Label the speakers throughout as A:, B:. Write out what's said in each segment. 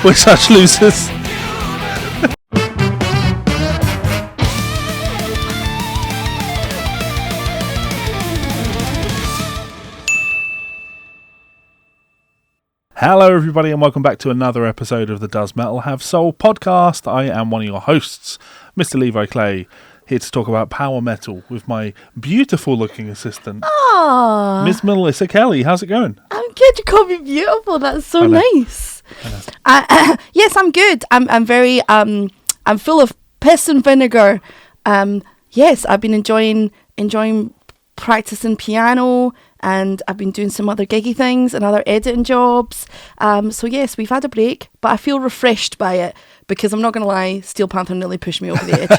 A: We're such losers. Hello everybody and welcome back to another episode of the Does Metal Have Soul podcast. I am one of your hosts, Mr. Levi Clay, here to talk about power metal with my beautiful looking assistant, Miss Melisa Kelly. How's it going?
B: I'm good. You call me beautiful. That's so nice. Yes, I'm good. I'm very I'm full of piss and vinegar. Yes, I've been enjoying practicing piano, and I've been doing some other giggy things and other editing jobs. So yes, we've had a break, but I feel refreshed by it because I'm not going to lie, Steel Panther nearly pushed me over the edge.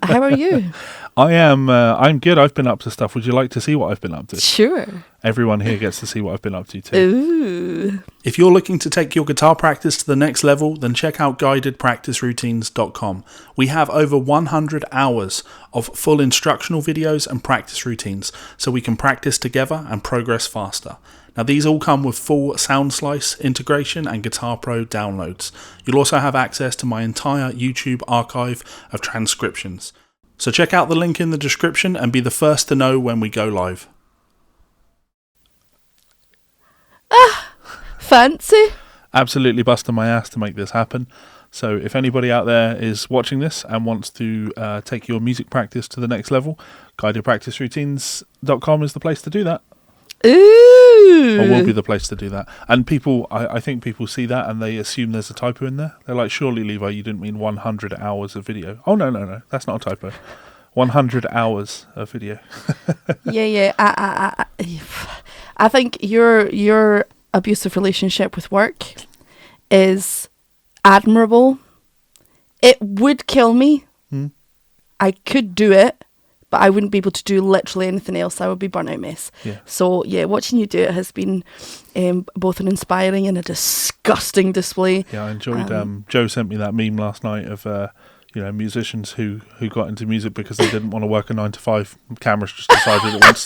B: How are you?
A: I'm good. I've been up to stuff. Would you like to see what I've been up to?
B: Sure.
A: Everyone here gets to see what I've been up to too.
B: Ooh.
C: If you're looking to take your guitar practice to the next level, then check out guidedpracticeroutines.com. We have over 100 hours of full instructional videos and practice routines, so we can practice together and progress faster. Now these all come with full sound slice integration and Guitar Pro downloads. You'll also have access to my entire YouTube archive of transcriptions. So check out the link in the description and be the first to know when we go live.
B: Fancy.
A: Absolutely busting my ass to make this happen. So if anybody out there is watching this and wants to take your music practice to the next level, guidedpracticeroutines.com is the place to do that.
B: Ooh.
A: Or will be the place to do that. And people, I think people see that and they assume there's a typo in there. They're like, surely, Levi, you didn't mean 100 hours of video. Oh, no. That's not a typo. 100 hours of video.
B: Yeah. I think your abusive relationship with work is admirable. It would kill me. I could do it, but I wouldn't be able to do literally anything else. I would be burnt out mess. Yeah. So yeah, watching you do it has been both an inspiring and a disgusting display.
A: Yeah, I enjoyed. Joe sent me that meme last night of musicians who got into music because they didn't want to work a 9-to-5. Cameras just decided at once.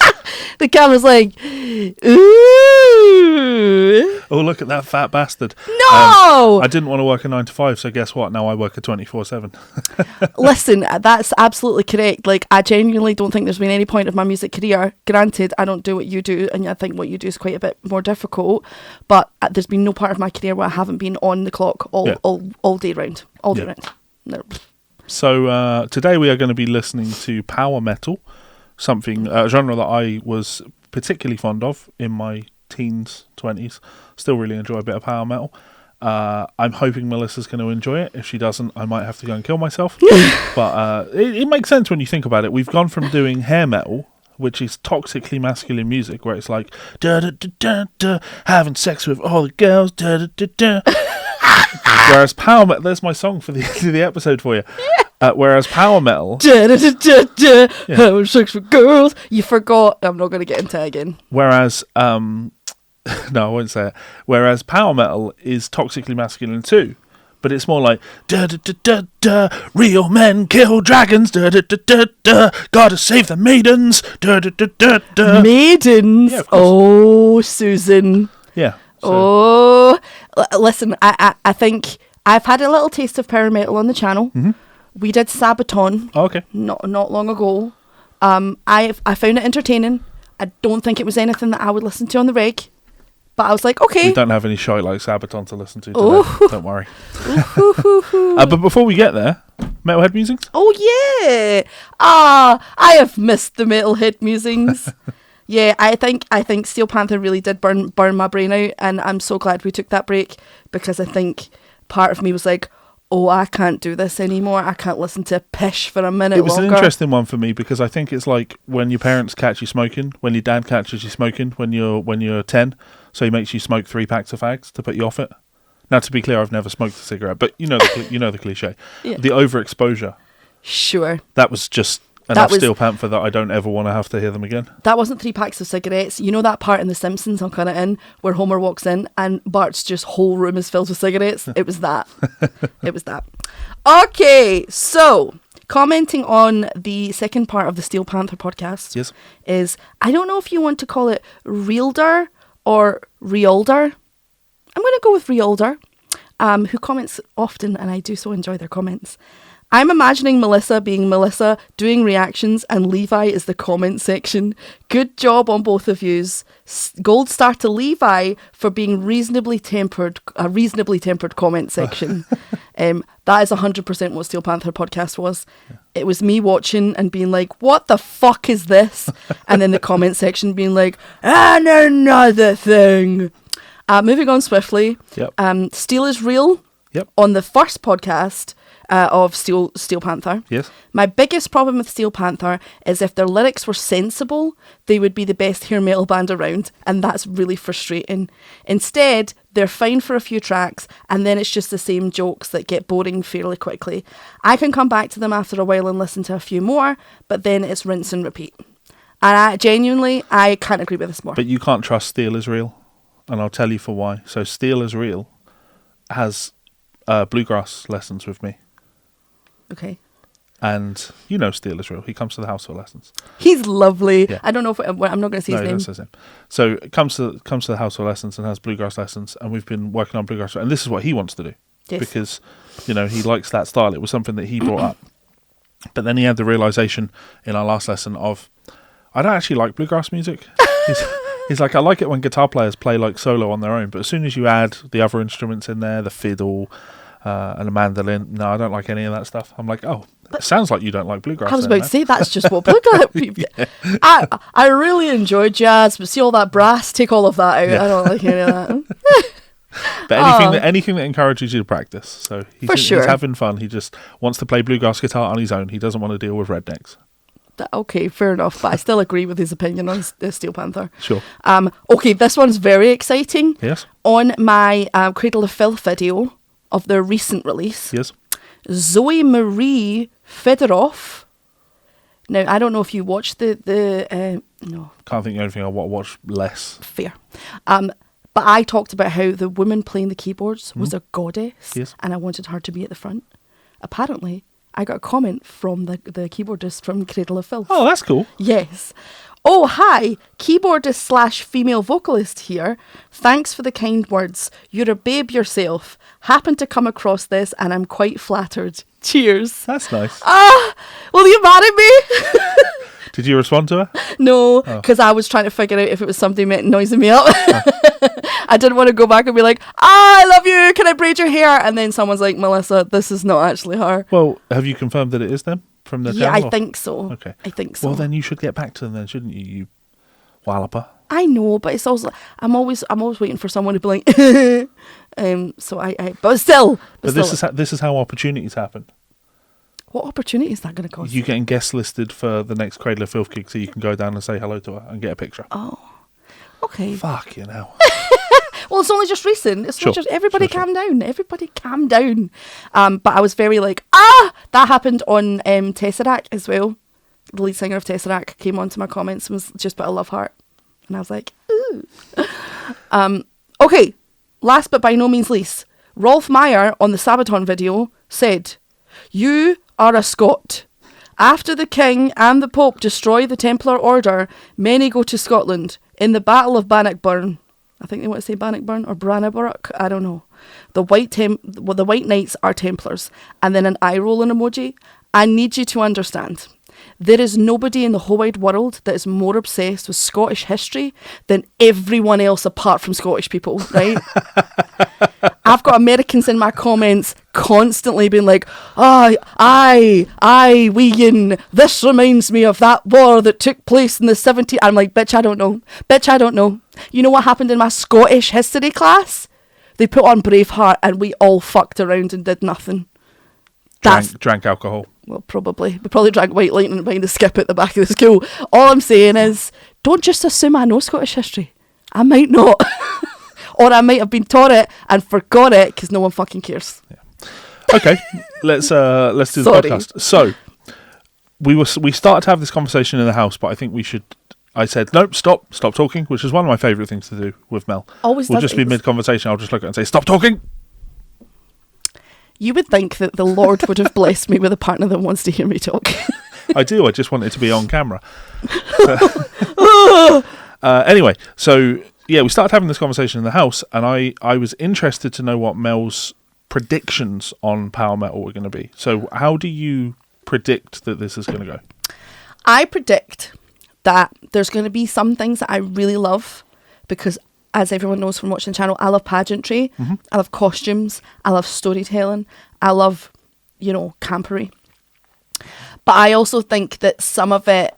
B: The camera's like, ooh.
A: Oh, look at that fat bastard.
B: No!
A: I didn't want to work a 9-to-5, so guess what? Now I work a 24/7.
B: Listen, that's absolutely correct. Like, I genuinely don't think there's been any point of my music career. Granted, I don't do what you do, and I think what you do is quite a bit more difficult, but there's been no part of my career where I haven't been on the clock all day round. All day round. No.
A: So today we are going to be listening to power metal, a genre that I was particularly fond of in my teens, 20s. Still really enjoy a bit of power metal. I'm hoping Melissa's going to enjoy it. If she doesn't, I might have to go and kill myself. But it makes sense when you think about it. We've gone from doing hair metal, which is toxically masculine music, where it's like da da da da da, having sex with all the girls, da da da da. Whereas power metal, there's my song for the episode for you. Whereas power metal,
B: having sex with girls. You forgot. I'm not going to get into it again.
A: Whereas, no, I won't say it. Whereas power metal is toxically masculine too, but it's more like da da da da da. Real men kill dragons. Da da da da da. Gotta save the maidens. Da da da da da.
B: Maidens. Yeah, oh, Susan.
A: Yeah.
B: So. Listen, I think I've had a little taste of power metal on the channel. Mm-hmm. We did Sabaton.
A: Oh, okay.
B: Not long ago. I found it entertaining. I don't think it was anything that I would listen to on the reg, but I was like, okay.
A: We don't have any shite like Sabaton to listen to today. Don't worry. But before we get there, Metalhead Musings.
B: Oh yeah. I have missed the Metalhead Musings. Yeah, I think Steel Panther really did burn my brain out, and I'm so glad we took that break because I think part of me was like, oh, I can't do this anymore. I can't listen to pish for a minute longer.
A: It was an interesting one for me because I think it's like when your parents catch you smoking, when your dad catches you smoking when you're 10, so he makes you smoke 3 packs of fags to put you off it. Now, to be clear, I've never smoked a cigarette, but you know the cliche. Yeah. The overexposure.
B: Sure.
A: That was just enough Steel Panther that I don't ever want to have to hear them again.
B: That wasn't 3 packs of cigarettes. You know that part in The Simpsons I'm kind of in where Homer walks in and Bart's just whole room is filled with cigarettes? It was that. It was that. Okay, so commenting on the second part of the Steel Panther podcast is, I don't know if you want to call it Realder or Realder. I'm going to go with Realder. who comments often, and I do so enjoy their comments. I'm imagining Melisa being Melisa, doing reactions, and Levi is the comment section. Good job on both of yous. Gold star to Levi for being a reasonably tempered comment section. That is 100% what Steel Panther podcast was. Yeah. It was me watching and being like, what the fuck is this? And then the comment section being like, and another thing. Moving on swiftly.
A: Yep.
B: Steel is Real.
A: Yep.
B: On the first podcast of Steel Panther.
A: Yes.
B: My biggest problem with Steel Panther is if their lyrics were sensible, they would be the best hair metal band around, and that's really frustrating. Instead, they're fine for a few tracks, and then it's just the same jokes that get boring fairly quickly. I can come back to them after a while and listen to a few more, but then it's rinse and repeat. And I can't agree with this more.
A: But you can't trust Steel is Real, and I'll tell you for why. So Steel is Real has bluegrass lessons with me.
B: Okay.
A: And you know Steel is Real. He comes to the house for lessons.
B: He's lovely.
A: Yeah.
B: I don't know if I'm not going to say his name.
A: That's his name. So comes to the house for lessons and has bluegrass lessons, and we've been working on bluegrass, and this is what he wants to do.
B: Yes.
A: Because he likes that style. It was something that he brought up. But then he had the realization in our last lesson of, I don't actually like bluegrass music. He's like, I like it when guitar players play like solo on their own, but as soon as you add the other instruments in there, the fiddle and the mandolin, no, I don't like any of that stuff. I'm like, oh, it sounds like you don't like bluegrass.
B: I was about to say, that's just what bluegrass. Yeah. I really enjoy jazz, but see all that brass, take all of that out. Yeah. I don't like any of that.
A: But anything that encourages you to practice. So he's
B: sure.
A: having fun. He just wants to play bluegrass guitar on his own. He doesn't want to deal with rednecks.
B: Okay, fair enough, but I still agree with his opinion on Steel Panther.
A: Sure.
B: Okay, this one's very exciting.
A: Yes.
B: On my Cradle of Filth video of their recent release.
A: Yes.
B: Zoe Marie Fedorov. Now, I don't know if you watched the no.
A: Can't think of anything I watch less.
B: Fair. But I talked about how the woman playing the keyboards was a goddess.
A: Yes.
B: And I wanted her to be at the front. Apparently, I got a comment from the keyboardist from Cradle of Filth.
A: Oh, that's cool.
B: Yes. Oh, hi, keyboardist / female vocalist here. Thanks for the kind words. You're a babe yourself. Happened to come across this and I'm quite flattered. Cheers.
A: That's nice.
B: Will you marry me?
A: Did you respond to her?
B: No, because I was trying to figure out if it was something noising me up. I didn't want to go back and be like, I love you, can I braid your hair? And then someone's like, Melisa, this is not actually her.
A: Well, have you confirmed that it is them from the
B: Yeah,
A: channel?
B: I think so.
A: Okay.
B: I think so.
A: Well, then you should get back to them then, shouldn't you, you walloper?
B: I know, but it's also, I'm always waiting for someone to be like, but still.
A: But this is how opportunities happen.
B: What opportunity is that going to cost?
A: You getting guest listed for the next Cradle of Filth gig so you can go down and say hello to her and get a picture.
B: Oh, okay.
A: Fuck, you know.
B: Well, it's only just recent. It's
A: Sure.
B: not just everybody
A: Sure.
B: calm down. Everybody calm down. But I was very like, that happened on Tesseract as well. The lead singer of Tesseract came onto my comments and was just put a love heart. And I was like, ooh. Okay, last but by no means least, Rolf Meyer on the Sabaton video said, you are a Scot. After the king and the pope destroy the Templar order, many go to Scotland. In the Battle of Bannockburn, I think they want to say Bannockburn or Brannaburgh, I don't know. The White Knights are Templars. And then an eye rolling emoji. I need you to understand. There is nobody in the whole wide world that is more obsessed with Scottish history than everyone else apart from Scottish people, right? I've got Americans in my comments constantly being like, Wian, this reminds me of that war that took place in the 70s. I'm like, bitch, I don't know. Bitch, I don't know. You know what happened in my Scottish history class? They put on Braveheart and we all fucked around and did nothing.
A: Drank alcohol.
B: Well, probably. We probably drank White Lightning behind the skip at the back of the school. All I'm saying is, don't just assume I know Scottish history. I might not. Or I might have been taught it and forgot it because no one fucking cares.
A: Yeah. Okay, let's do the podcast. So, we started to have this conversation in the house, but I think we should... I said, nope, stop talking, which is one of my favourite things to do with Mel.
B: Always
A: we'll just be mid-conversation, I'll just look at it and say, stop talking!
B: You would think that the Lord would have blessed me with a partner that wants to hear me talk.
A: I do, I just want it to be on camera. Anyway, so, yeah, we started having this conversation in the house, and I was interested to know what Mel's predictions on power metal are going to be. So how do you predict that this is going to go?
B: I predict that there's going to be some things that I really love because, as everyone knows from watching the channel, I love pageantry, I love costumes, I love storytelling, I love, campery. But I also think that some of it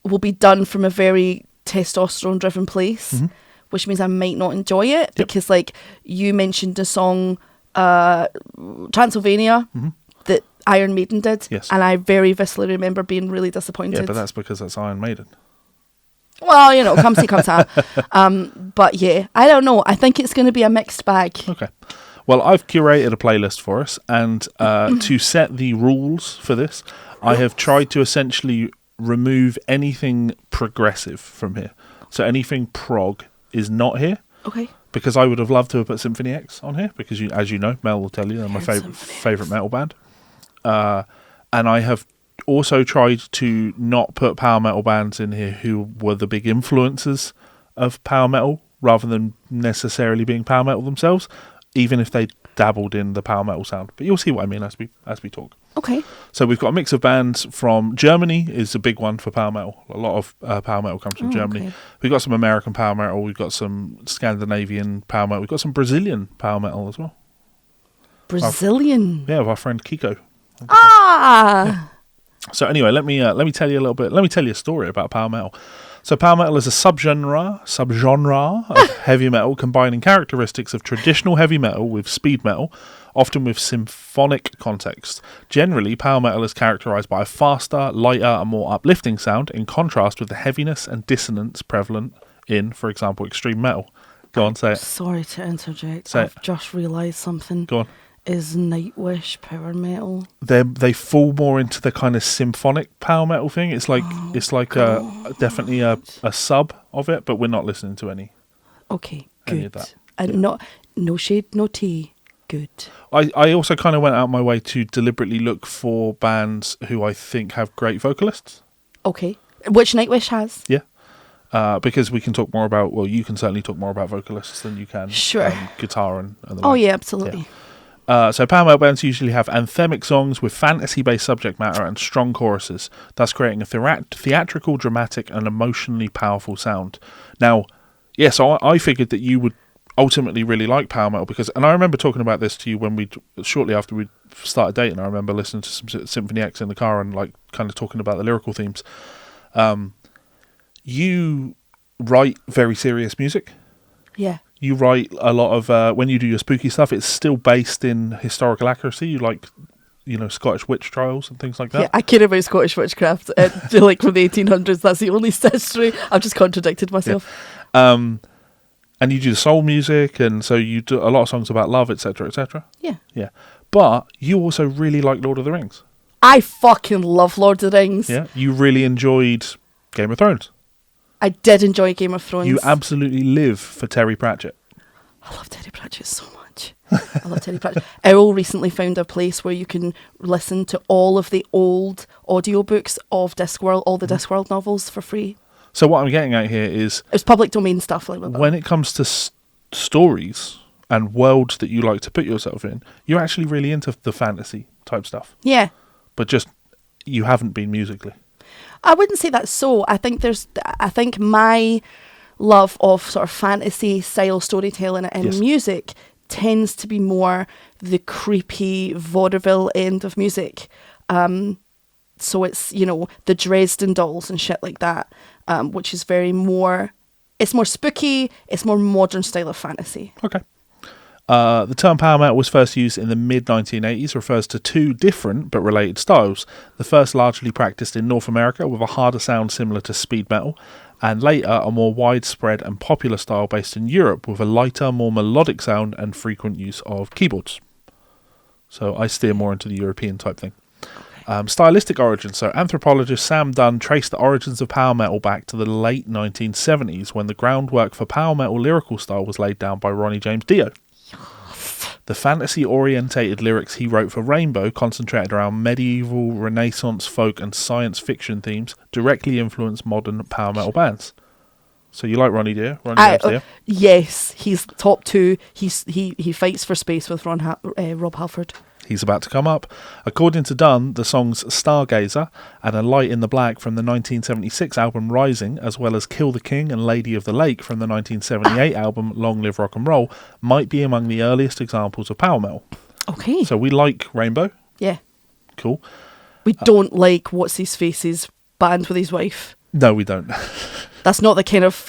B: will be done from a very testosterone-driven place, which means I might not enjoy it because, like, you mentioned the song Transylvania that Iron Maiden did, and I very viscerally remember being really disappointed.
A: Yeah, but that's because that's Iron Maiden.
B: Well, come see, come sa. But yeah, I don't know. I think it's going to be a mixed bag.
A: Okay. Well, I've curated a playlist for us, and to set the rules for this, I have tried to essentially remove anything progressive from here. So anything prog is not here.
B: Okay.
A: Because I would have loved to have put Symphony X on here, because as you know, Mel will tell you, they're my favourite metal band. And I have also tried to not put power metal bands in here who were the big influences of power metal, rather than necessarily being power metal themselves, even if they dabbled in the power metal sound. But you'll see what I mean as we talk.
B: Okay.
A: So we've got a mix of bands from Germany is a big one for power metal. A lot of power metal comes from Germany. Okay. We've got some American power metal. We've got some Scandinavian power metal. We've got some Brazilian power metal as well.
B: Brazilian?
A: With our friend Kiko.
B: Ah!
A: So anyway, let me tell you a little bit. Let me tell you a story about power metal. So power metal is a subgenre of heavy metal, combining characteristics of traditional heavy metal with speed metal, often with symphonic context. Generally, power metal is characterized by a faster, lighter, and more uplifting sound, in contrast with the heaviness and dissonance prevalent in, for example, extreme metal. Go on, say it.
B: Sorry to interject.
A: Say
B: I've just realised something.
A: Go on.
B: Is Nightwish power metal?
A: They fall more into the kind of symphonic power metal thing. It's like definitely a sub of it, but we're not listening to any.
B: Okay,
A: any
B: good.
A: Of that.
B: And no shade, no tea. Good.
A: I also kind of went out my way to deliberately look for bands who I think have great vocalists.
B: Okay, which Nightwish has.
A: Yeah. Because we can talk more about, well, you can certainly talk more about vocalists than you can guitar and the like.
B: Oh yeah, absolutely.
A: Yeah. So power metal bands usually have anthemic songs with fantasy-based subject matter and strong choruses, thus creating a theatrical, dramatic, and emotionally powerful sound. Now, yes, I figured that you would ultimately really like power metal because, and I remember talking about this to you when shortly after we started dating. I remember listening to some Symphony X in the car and like kind of talking about the lyrical themes. You write very serious music.
B: Yeah.
A: You write a lot of, when you do your spooky stuff, it's still based in historical accuracy. You like, Scottish witch trials and things like that.
B: Yeah, I care about Scottish witchcraft. Like from the 1800s, that's the only history. I've just contradicted myself.
A: Yeah. And you do the soul music, and so you do a lot of songs about love, etc., etc.
B: Yeah.
A: Yeah. But you also really like Lord of the Rings.
B: I fucking love Lord of the Rings.
A: Yeah. You really enjoyed Game of Thrones.
B: I did enjoy Game of Thrones.
A: You absolutely live for Terry Pratchett.
B: I love Terry Pratchett so much. I love Terry Pratchett. Errol recently found a place where you can listen to all of the old audiobooks of Discworld, all the Discworld novels for free.
A: So what I'm getting at here is...
B: It's public domain stuff like that.
A: When it comes to stories and worlds that you like to put yourself in, you're actually really into the fantasy type stuff.
B: Yeah.
A: But just, you haven't been musically.
B: I wouldn't say that's so. I think my love of sort of fantasy style storytelling and music tends to be more the creepy vaudeville end of music. So it's, the Dresden Dolls and shit like that, which is it's more spooky, it's more modern style of fantasy.
A: Okay. The term power metal was first used in the mid-1980s, refers to two different but related styles. The first largely practiced in North America with a harder sound similar to speed metal, and later a more widespread and popular style based in Europe with a lighter, more melodic sound and frequent use of keyboards. So I steer more into the European type thing. Stylistic origins. So anthropologist Sam Dunn traced the origins of power metal back to the late 1970s when the groundwork for power metal lyrical style was laid down by Ronnie James Dio. The fantasy-orientated lyrics he wrote for Rainbow concentrated around medieval, Renaissance, folk and science fiction themes directly influenced modern power metal bands. So you like Ronnie Deere? Ronnie Deere?
B: Yes, he's top 2. He fights for space with Rob Halford.
A: He's about to come up. According to Dunn, the songs Stargazer and A Light in the Black from the 1976 album Rising, as well as Kill the King and Lady of the Lake from the 1978 album Long Live Rock and Roll, might be among the earliest examples of power metal.
B: Okay.
A: So we like Rainbow.
B: Yeah.
A: Cool.
B: We don't like What's His Face's band with his wife.
A: No, we don't.
B: That's not kind of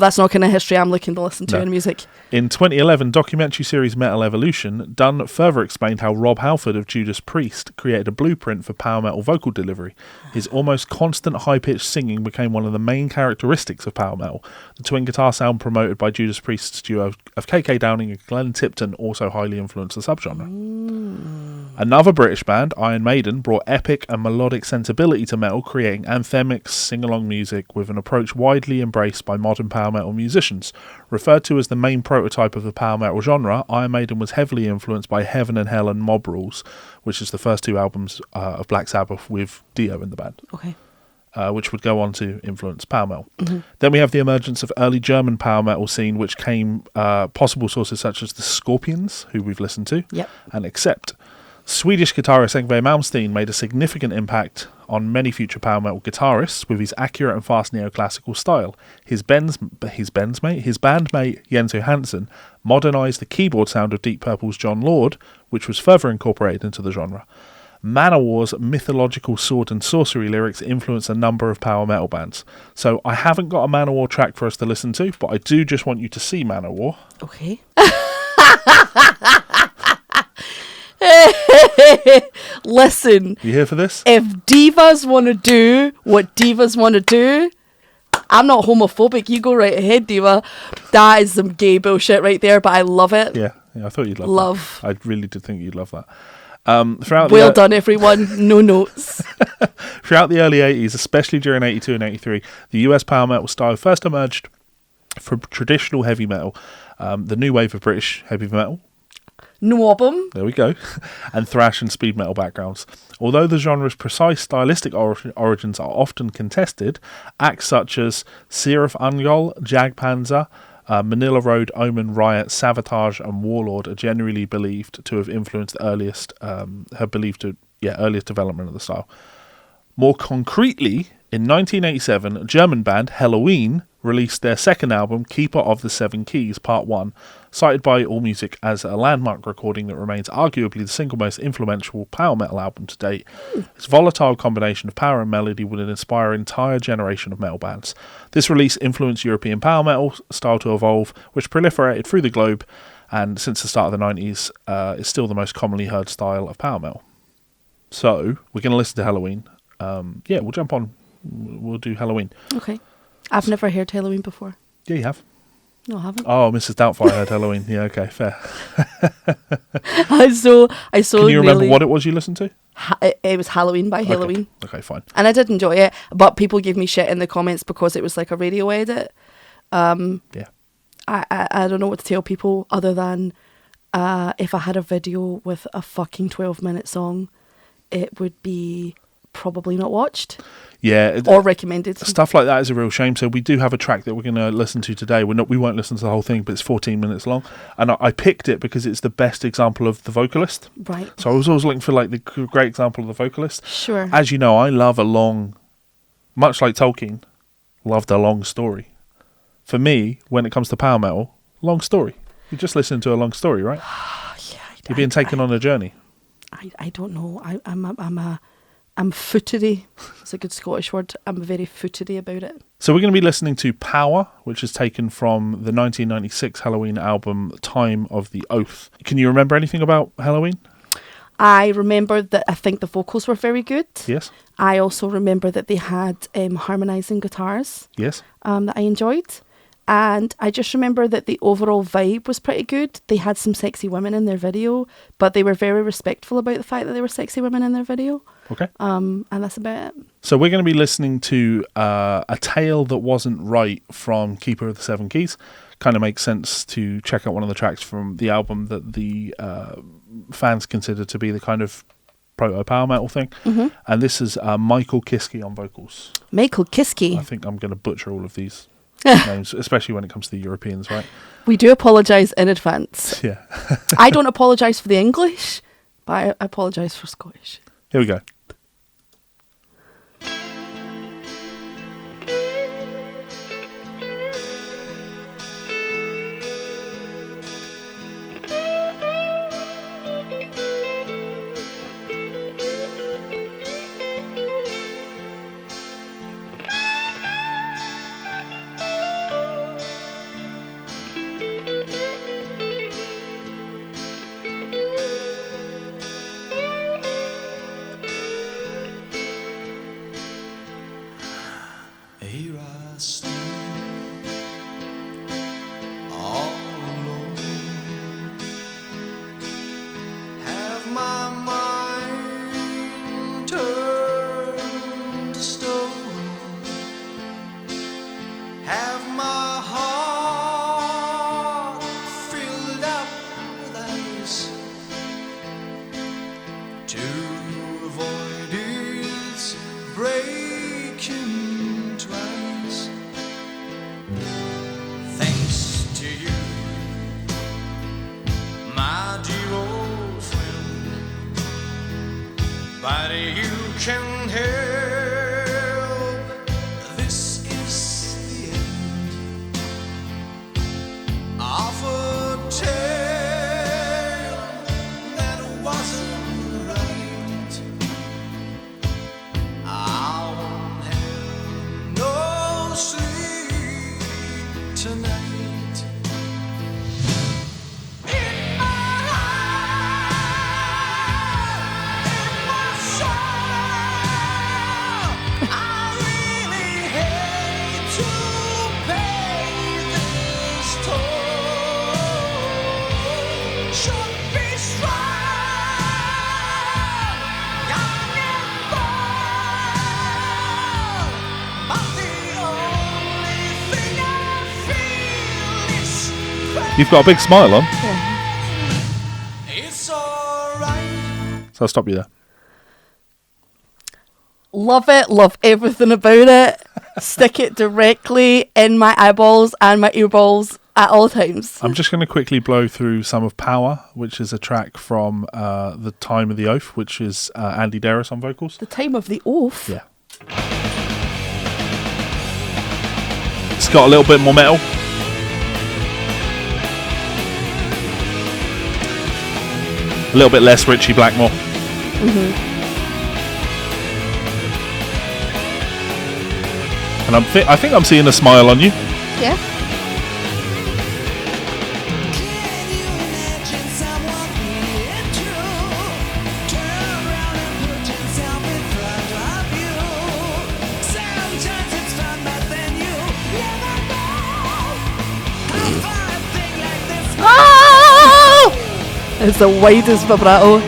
B: history I'm looking to listen to in music.
A: In 2011 documentary series Metal Evolution, Dunn further explained how Rob Halford of Judas Priest created a blueprint for power metal vocal delivery. His almost constant high-pitched singing became one of the main characteristics of power metal. The twin guitar sound promoted by Judas Priest's duo of KK Downing and Glenn Tipton also highly influenced the subgenre. Another British band, Iron Maiden, brought epic and melodic sensibility to metal, creating anthemic sing-along music with an approach widely embraced by modern power metal musicians. Referred to as the main prototype of the power metal genre, Iron Maiden was heavily influenced by Heaven and Hell and Mob Rules, which is the first 2 albums of Black Sabbath with Dio in the band.
B: Okay.
A: Which would go on to influence power metal. Then we have the emergence of early German power metal scene, which came possible sources such as the Scorpions, who we've listened to, and Accept. Swedish guitarist Yngwie Malmsteen made a significant impact on many future power metal guitarists with his accurate and fast neoclassical style. His bandmate Jens Johansson modernised the keyboard sound of Deep Purple's John Lord, which was further incorporated into the genre. Manowar's mythological sword and sorcery lyrics influenced a number of power metal bands. So I haven't got a Manowar track for us to listen to, but I do just want you to see Manowar.
B: Okay. Listen.
A: You here for this?
B: If divas want to do what divas want to do, I'm not homophobic. You go right ahead, diva. That is some gay bullshit right there, but I love it.
A: Yeah, I thought you'd
B: love
A: that. I really did think you'd love that.
B: Well done, everyone. No notes.
A: Throughout the early 80s, especially during 82 and 83, the US power metal style first emerged from traditional heavy metal, the new wave of British heavy metal.
B: No album.
A: There we go. And thrash and speed metal backgrounds. Although the genre's precise stylistic origins are often contested, acts such as Seraph Ungol, Jagdpanzer, Manila Road, Omen, Riot, Savatage, and Warlord are generally believed to have influenced the earliest development of the style. More concretely, in 1987, a German band, Helloween, released their second album, Keeper of the Seven Keys, Part 1, cited by AllMusic as a landmark recording that remains arguably the single most influential power metal album to date. Its volatile combination of power and melody would inspire an entire generation of metal bands. This release influenced European power metal style to evolve, which proliferated through the globe, and since the start of the 90s, is still the most commonly heard style of power metal. So, we're going to listen to Helloween. We'll jump on. We'll do Helloween.
B: Okay. I've never heard Helloween before.
A: Yeah, you have.
B: No, I haven't.
A: Oh, Mrs. Doubtfire heard Helloween. Yeah, okay, fair.
B: I saw.
A: Can you remember what it was you listened to?
B: It was Halloween by Helloween.
A: Okay, fine.
B: And I did enjoy it, but people gave me shit in the comments because it was like a radio edit.
A: Yeah.
B: I don't know what to tell people other than if I had a video with a fucking 12-minute song, it would be probably not watched.
A: Yeah,
B: or recommended.
A: Stuff like that is a real shame. So we do have a track that we're going to listen to today. We won't listen to the whole thing, but it's 14 minutes long. And I picked it because it's the best example of the vocalist.
B: Right.
A: So I was always looking for like the great example of the vocalist.
B: Sure.
A: As you know, I love a long, much like Tolkien, loved a long story. For me, when it comes to power metal, long story. You just listen to a long story, right? You're being taken on a journey.
B: I don't know. I'm footery. It's a good Scottish word. I'm very footery about it.
A: So we're going to be listening to Power, which is taken from the 1996 Helloween album Time of the Oath. Can you remember anything about Helloween?
B: I remember that I think the vocals were very good.
A: Yes.
B: I also remember that they had harmonising guitars.
A: Yes.
B: That I enjoyed. And I just remember that the overall vibe was pretty good. They had some sexy women in their video, but they were very respectful about the fact that there were sexy women in their video.
A: Okay.
B: And that's about it.
A: So we're going to be listening to A Tale That Wasn't Right from Keeper of the Seven Keys. Kind of makes sense to check out one of the tracks from the album that the fans consider to be the kind of proto-power metal thing. Mm-hmm. And this is Michael Kiske on vocals.
B: Michael Kiske.
A: I think I'm going to butcher all of these names, especially when it comes to the Europeans, right?
B: We do apologise in advance.
A: Yeah.
B: I don't apologise for the English, but I apologise for Scottish.
A: Here we go.
D: Here I stand, all alone. Have my mind turned to stone. Have my heart filled up with ice to avoid its breaking twice. Thanks to you, my dear old friend, but you can help. This is the end of a tale that wasn't right. I won't have no sleep tonight. In my heart, in my soul, I really hate to pay this toll. Should be strong, young and bold, but the only thing I feel is
A: You've got a big smile on,
D: it's alright.
A: so I'll stop you there.
B: Love it, love everything about it. Stick it directly in my eyeballs and my earballs at all times.
A: I'm just going to quickly blow through some of Power, which is a track from The Time of the Oath, which is Andy Darris on vocals.
B: The time of the oath.
A: Yeah. It's got a little bit more metal. A little bit less Richie Blackmore. And I think I'm seeing a smile on you.
B: Yeah.
D: Can you imagine someone being true? Turn around and put yourself in front of you. Sometimes it's fun, but then you never know how far a thing like this
B: Oh! It's the widest vibrato.
D: I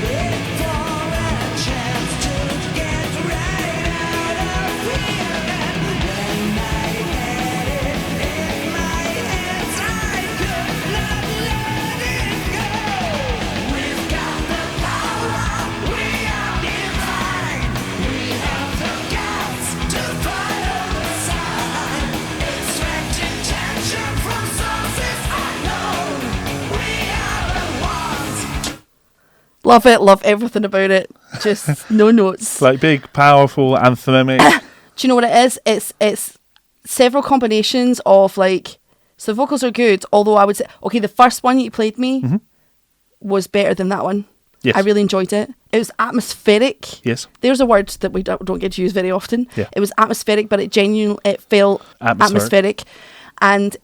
D: waited for a chance to get right out of here. And when I had it in my hands, I could not let it go. We've got the power, we are divine. We have the guts to follow the sign. Extract intention from sources unknown. We are the ones.
B: Love it, love everything about it. Just no notes.
A: It's like big, powerful, anthemic.
B: Do you know what it is? It's several combinations of like, so the vocals are good, although I would say, okay, the first one you played me was better than that one.
A: Yes.
B: I really enjoyed it. It was atmospheric.
A: Yes.
B: There's a word that we don't get to use very often.
A: Yeah.
B: It was atmospheric, but it felt
A: Atmospheric.
B: atmospheric. And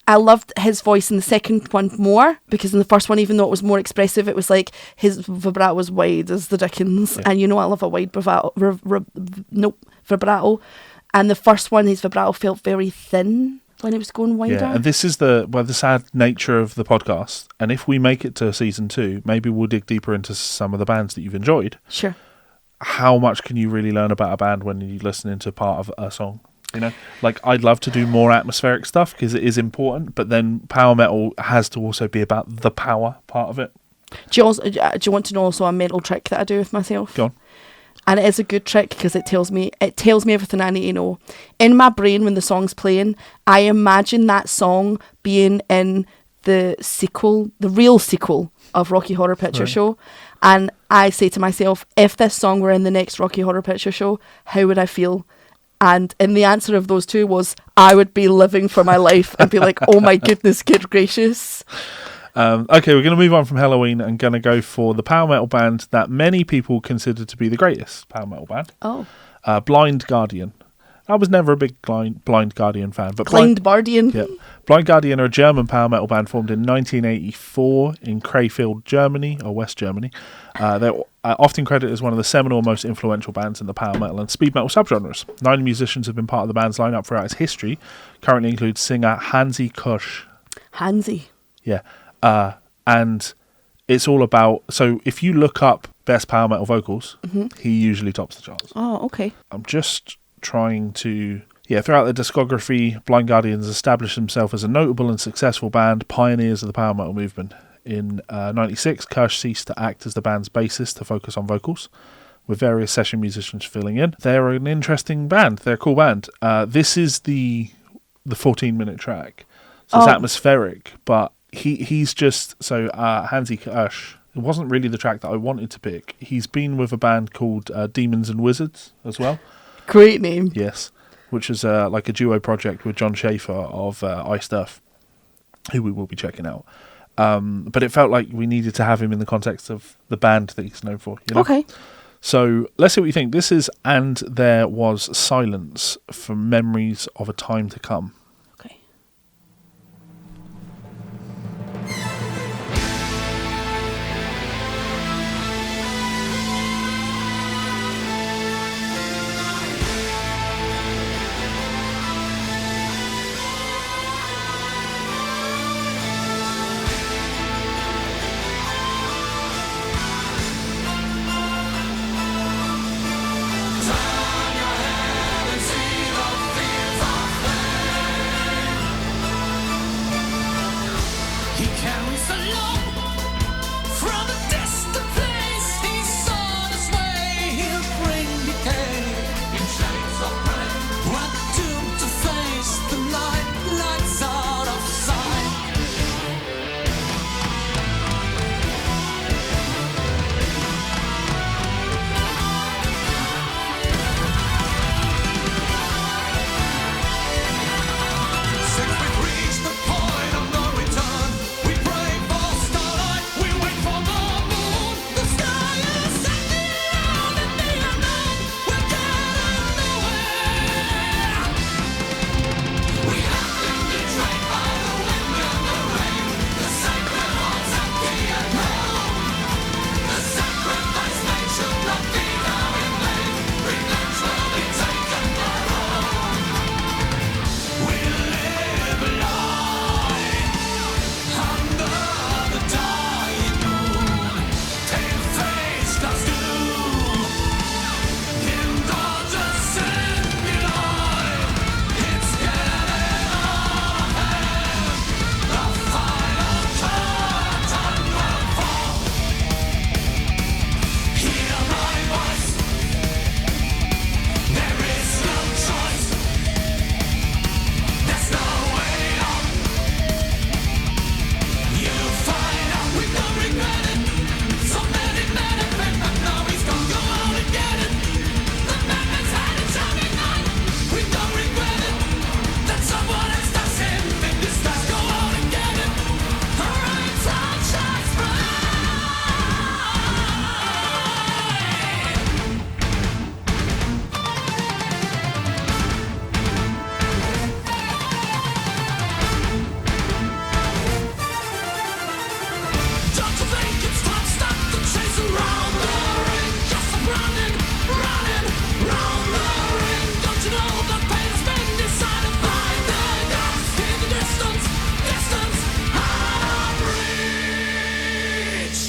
B: I loved his voice in the second one more, because in the first one, even though it was more expressive, it was like his vibrato was wide as the Dickens.
A: Yeah.
B: And you know I love a wide vibrato. And the first one, his vibrato felt very thin when it was going wider.
A: Yeah, and this is the sad nature of the podcast. And if we make it to season 2, maybe we'll dig deeper into some of the bands that you've enjoyed.
B: Sure.
A: How much can you really learn about a band when you listen into part of a song? You know, like I'd love to do more atmospheric stuff because it is important, but then power metal has to also be about the power part of it.
B: Do you want to know also a mental trick that I do with myself?
A: Go on.
B: And it is a good trick because it tells me everything I need to know. In my brain, when the song's playing, I imagine that song being in the sequel, the real sequel of Rocky Horror Picture Show. And I say to myself, if this song were in the next Rocky Horror Picture Show, how would I feel? And in the answer of those two was, I would be living for my life and be like, oh my goodness, good gracious.
A: Okay, we're going to move on from Helloween and going to go for the power metal band that many people consider to be the greatest power metal band.
B: Oh.
A: Blind Guardian. I was never a big Blind Guardian fan. But
B: Blind Guardian.
A: Yeah. Blind Guardian are a German power metal band formed in 1984 in Krefeld, Germany, or West Germany. They're often credited as one of the seminal, most influential bands in the power metal and speed metal subgenres. 9 musicians have been part of the band's lineup throughout its history. Currently includes singer Hansi Kusch.
B: Hansi.
A: Yeah. And it's all about... So if you look up best power metal vocals, he usually tops the charts.
B: Oh, okay.
A: I'm just trying to... Yeah, throughout their discography, Blind Guardians established themselves as a notable and successful band, pioneers of the power metal movement. In 96, Kusch ceased to act as the band's bassist to focus on vocals, with various session musicians filling in. They're an interesting band. They're a cool band. This is the 14-minute track. So it's atmospheric, but he's just... So Hansi Kusch, it wasn't really the track that I wanted to pick. He's been with a band called Demons and Wizards as well.
B: Great name.
A: Yes. Which is like a duo project with John Schaefer of Iced Earth, who we will be checking out. But it felt like we needed to have him in the context of the band that he's known for. You know?
B: Okay.
A: So let's see what you think. This is And There Was Silence from Memories of a Time to Come.
B: Okay.
D: He carries a load from a distant place. He saw this way. He'll bring decay in shades of gray. What doomed to face the light, lights out of sight. Since we've reached the point of no return, we pray for starlight, we wait for the moon. The sky is empty out in the unknown. We're getting nowhere. We have been betrayed by the wind and the rain. The sacred heart's empty and cold. The sacrifice made should not be now in vain. Revenge will be taken by all. We live blind under the dying moon. Pale face does do. Indulgence in delight. It's getting out of hand. The final curtain will fall. Hear my voice. There is no choice. There's no way out. You find out we don't regret it. So many men have been, but now he's gonna go out and get it. The madman's had a shining night. We don't regret it. That someone else does him. In this life, go out and get it. Alright, sunshines bright. Don't you think it's time to stop the chase around the ring? Just stop running, running, round the ring. Don't you know that pain has been decided by the gods? In the distance, distance, out of reach.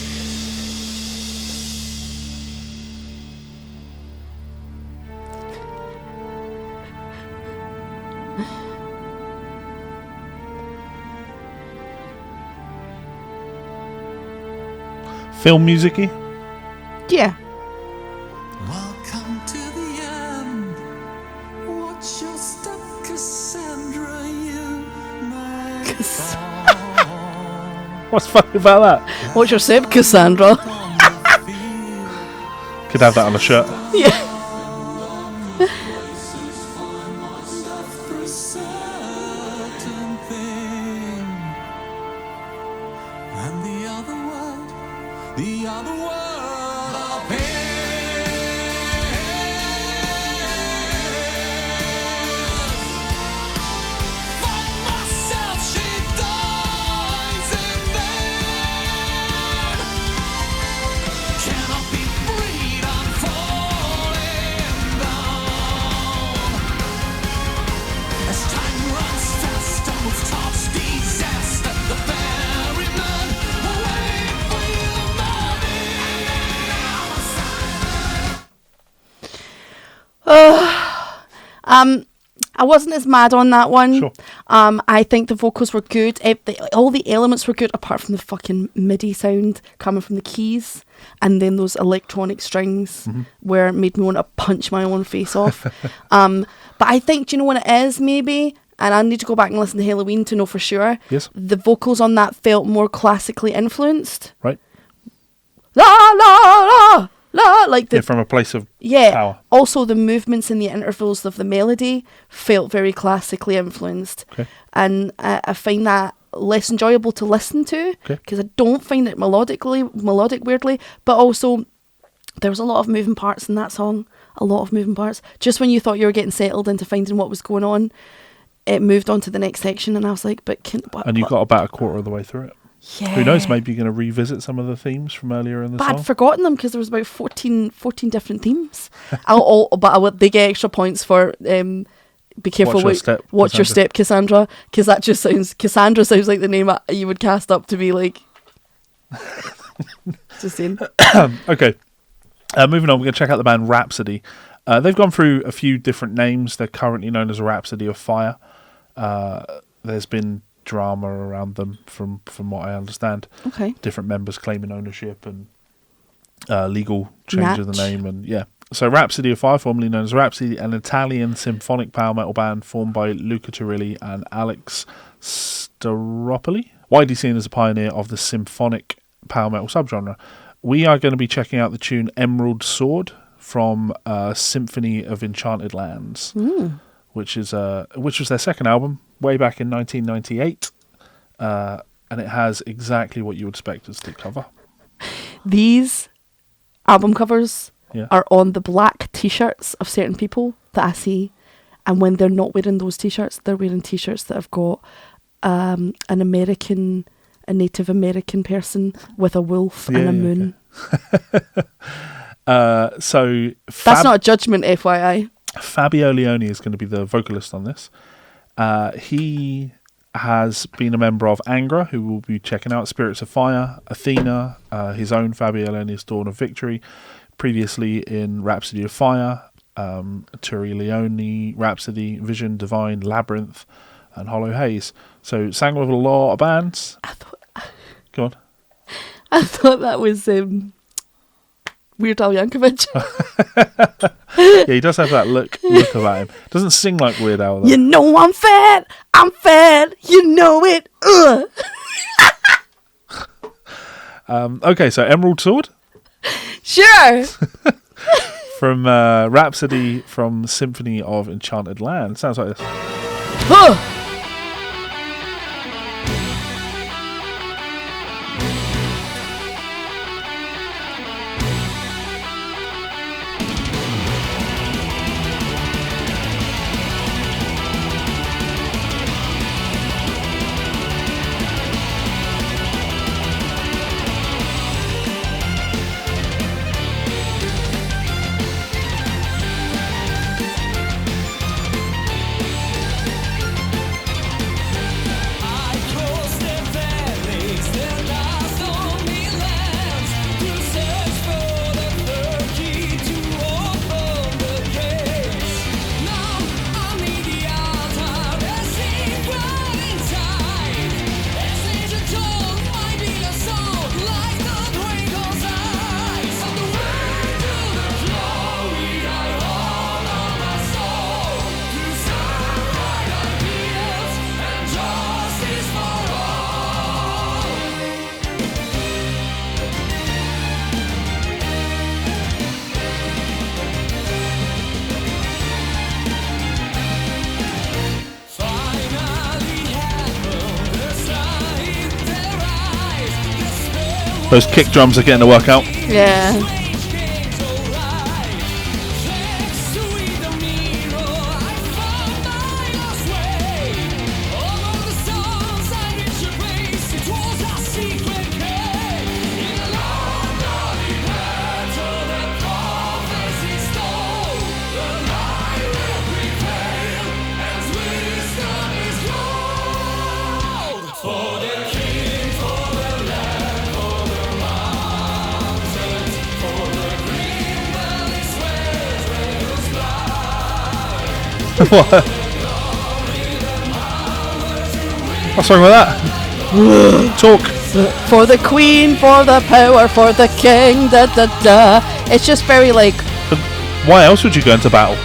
A: Film music-y?
B: Yeah.
D: Walk Cassandra, you might
B: Cass-
A: What's funny about that?
B: What's your sip, Cassandra?
A: Could have that on a shirt.
B: Yeah.
D: certain thing. And the other world of For myself, she dies in vain. Cannot be freed, I'm falling down. As time runs fast, I move towards disaster. The ferryman wait for you,
B: I wasn't as mad on that one.
A: Sure.
B: I think the vocals were good. All the elements were good, apart from the fucking MIDI sound coming from the keys, and then those electronic strings, where it made me want to punch my own face off. But I think, do you know what it is? Maybe, and I need to go back and listen to Helloween to know for sure.
A: Yes.
B: The vocals on that felt more classically influenced.
A: Right?
B: La la la la, like the
A: Yeah, from a place of
B: yeah.
A: power.
B: Also, the movements in the intervals of the melody felt very classically influenced,
A: Okay.
B: and I find that less enjoyable to listen to
A: Okay.
B: because I don't find it melodic weirdly. But also, there was a lot of moving parts in that song. A lot of moving parts. Just when you thought you were getting settled into finding what was going on, it moved on to the next section, and I was like, "But
A: And you got about a quarter of the way through it.
B: yeah."
A: Who knows? Maybe you're going to revisit some of the themes from earlier in the
B: But
A: song.
B: I'd forgotten them because there was about 14 different themes. They get extra points for be careful.
A: Watch your step,
B: Cassandra, because that just sounds. Cassandra sounds like the name you would cast up to be like. Just saying.
A: Okay. Moving on, we're going to check out the band Rhapsody. They've gone through a few different names. They're currently known as Rhapsody of Fire. There's been drama around them from what I understand.
B: Okay.
A: Different members claiming ownership and legal change of the
B: Natch.
A: name. And yeah. So Rhapsody of Fire, formerly known as Rhapsody, an Italian symphonic power metal band formed by Luca Turilli and Alex Staropoli, widely seen as a pioneer of the symphonic power metal subgenre. We are going to be checking out the tune Emerald Sword from Symphony of Enchanted Lands, which was their second album way back in 1998, and it has exactly what you would expect as the cover.
B: These album covers
A: Yeah.
B: are on the black T-shirts of certain people that I see, and when they're not wearing those T-shirts, they're wearing T-shirts that have got a Native American person with a wolf and a moon.
A: So
B: That's not a judgment, FYI.
A: Fabio Leone is going to be the vocalist on this. He has been a member of Angra, who we'll be checking out, Spirits of Fire, Athena, his own Fabio Leone's Dawn of Victory, previously in Rhapsody of Fire, Turi Leone, Rhapsody, Vision, Divine, Labyrinth, and Hollow Haze. So sang with a lot of bands. Go on.
B: I thought that was Weird Al Yankovic.
A: Yeah, he does have that look about him. Doesn't sing like Weird Al, though.
B: You know I'm fat, you know it.
A: Okay, so Emerald Sword
B: Sure.
A: from Rhapsody from Symphony of Enchanted Land. Sounds like this.
B: Huh.
A: Those kick drums are getting to work out.
B: Yeah.
A: What? What's wrong with that? Talk.
B: For the queen, for the power, for the king, da da da. It's just very like,
A: But why else would you go into battle?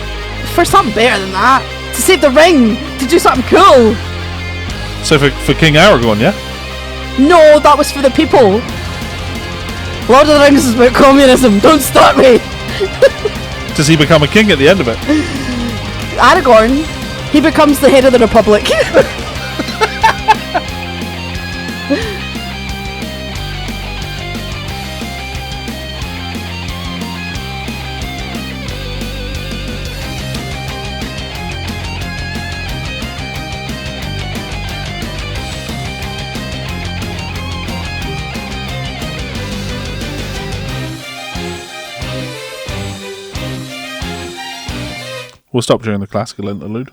B: for something better than that. To save the ring, to do something cool.
A: So for King Aragorn, yeah?
B: No, that was for the people. Lord of the Rings is about communism, don't stop me.
A: Does he become a king at the end of it?
B: Aragorn, he becomes the head of the Republic.
A: We'll stop during the classical interlude.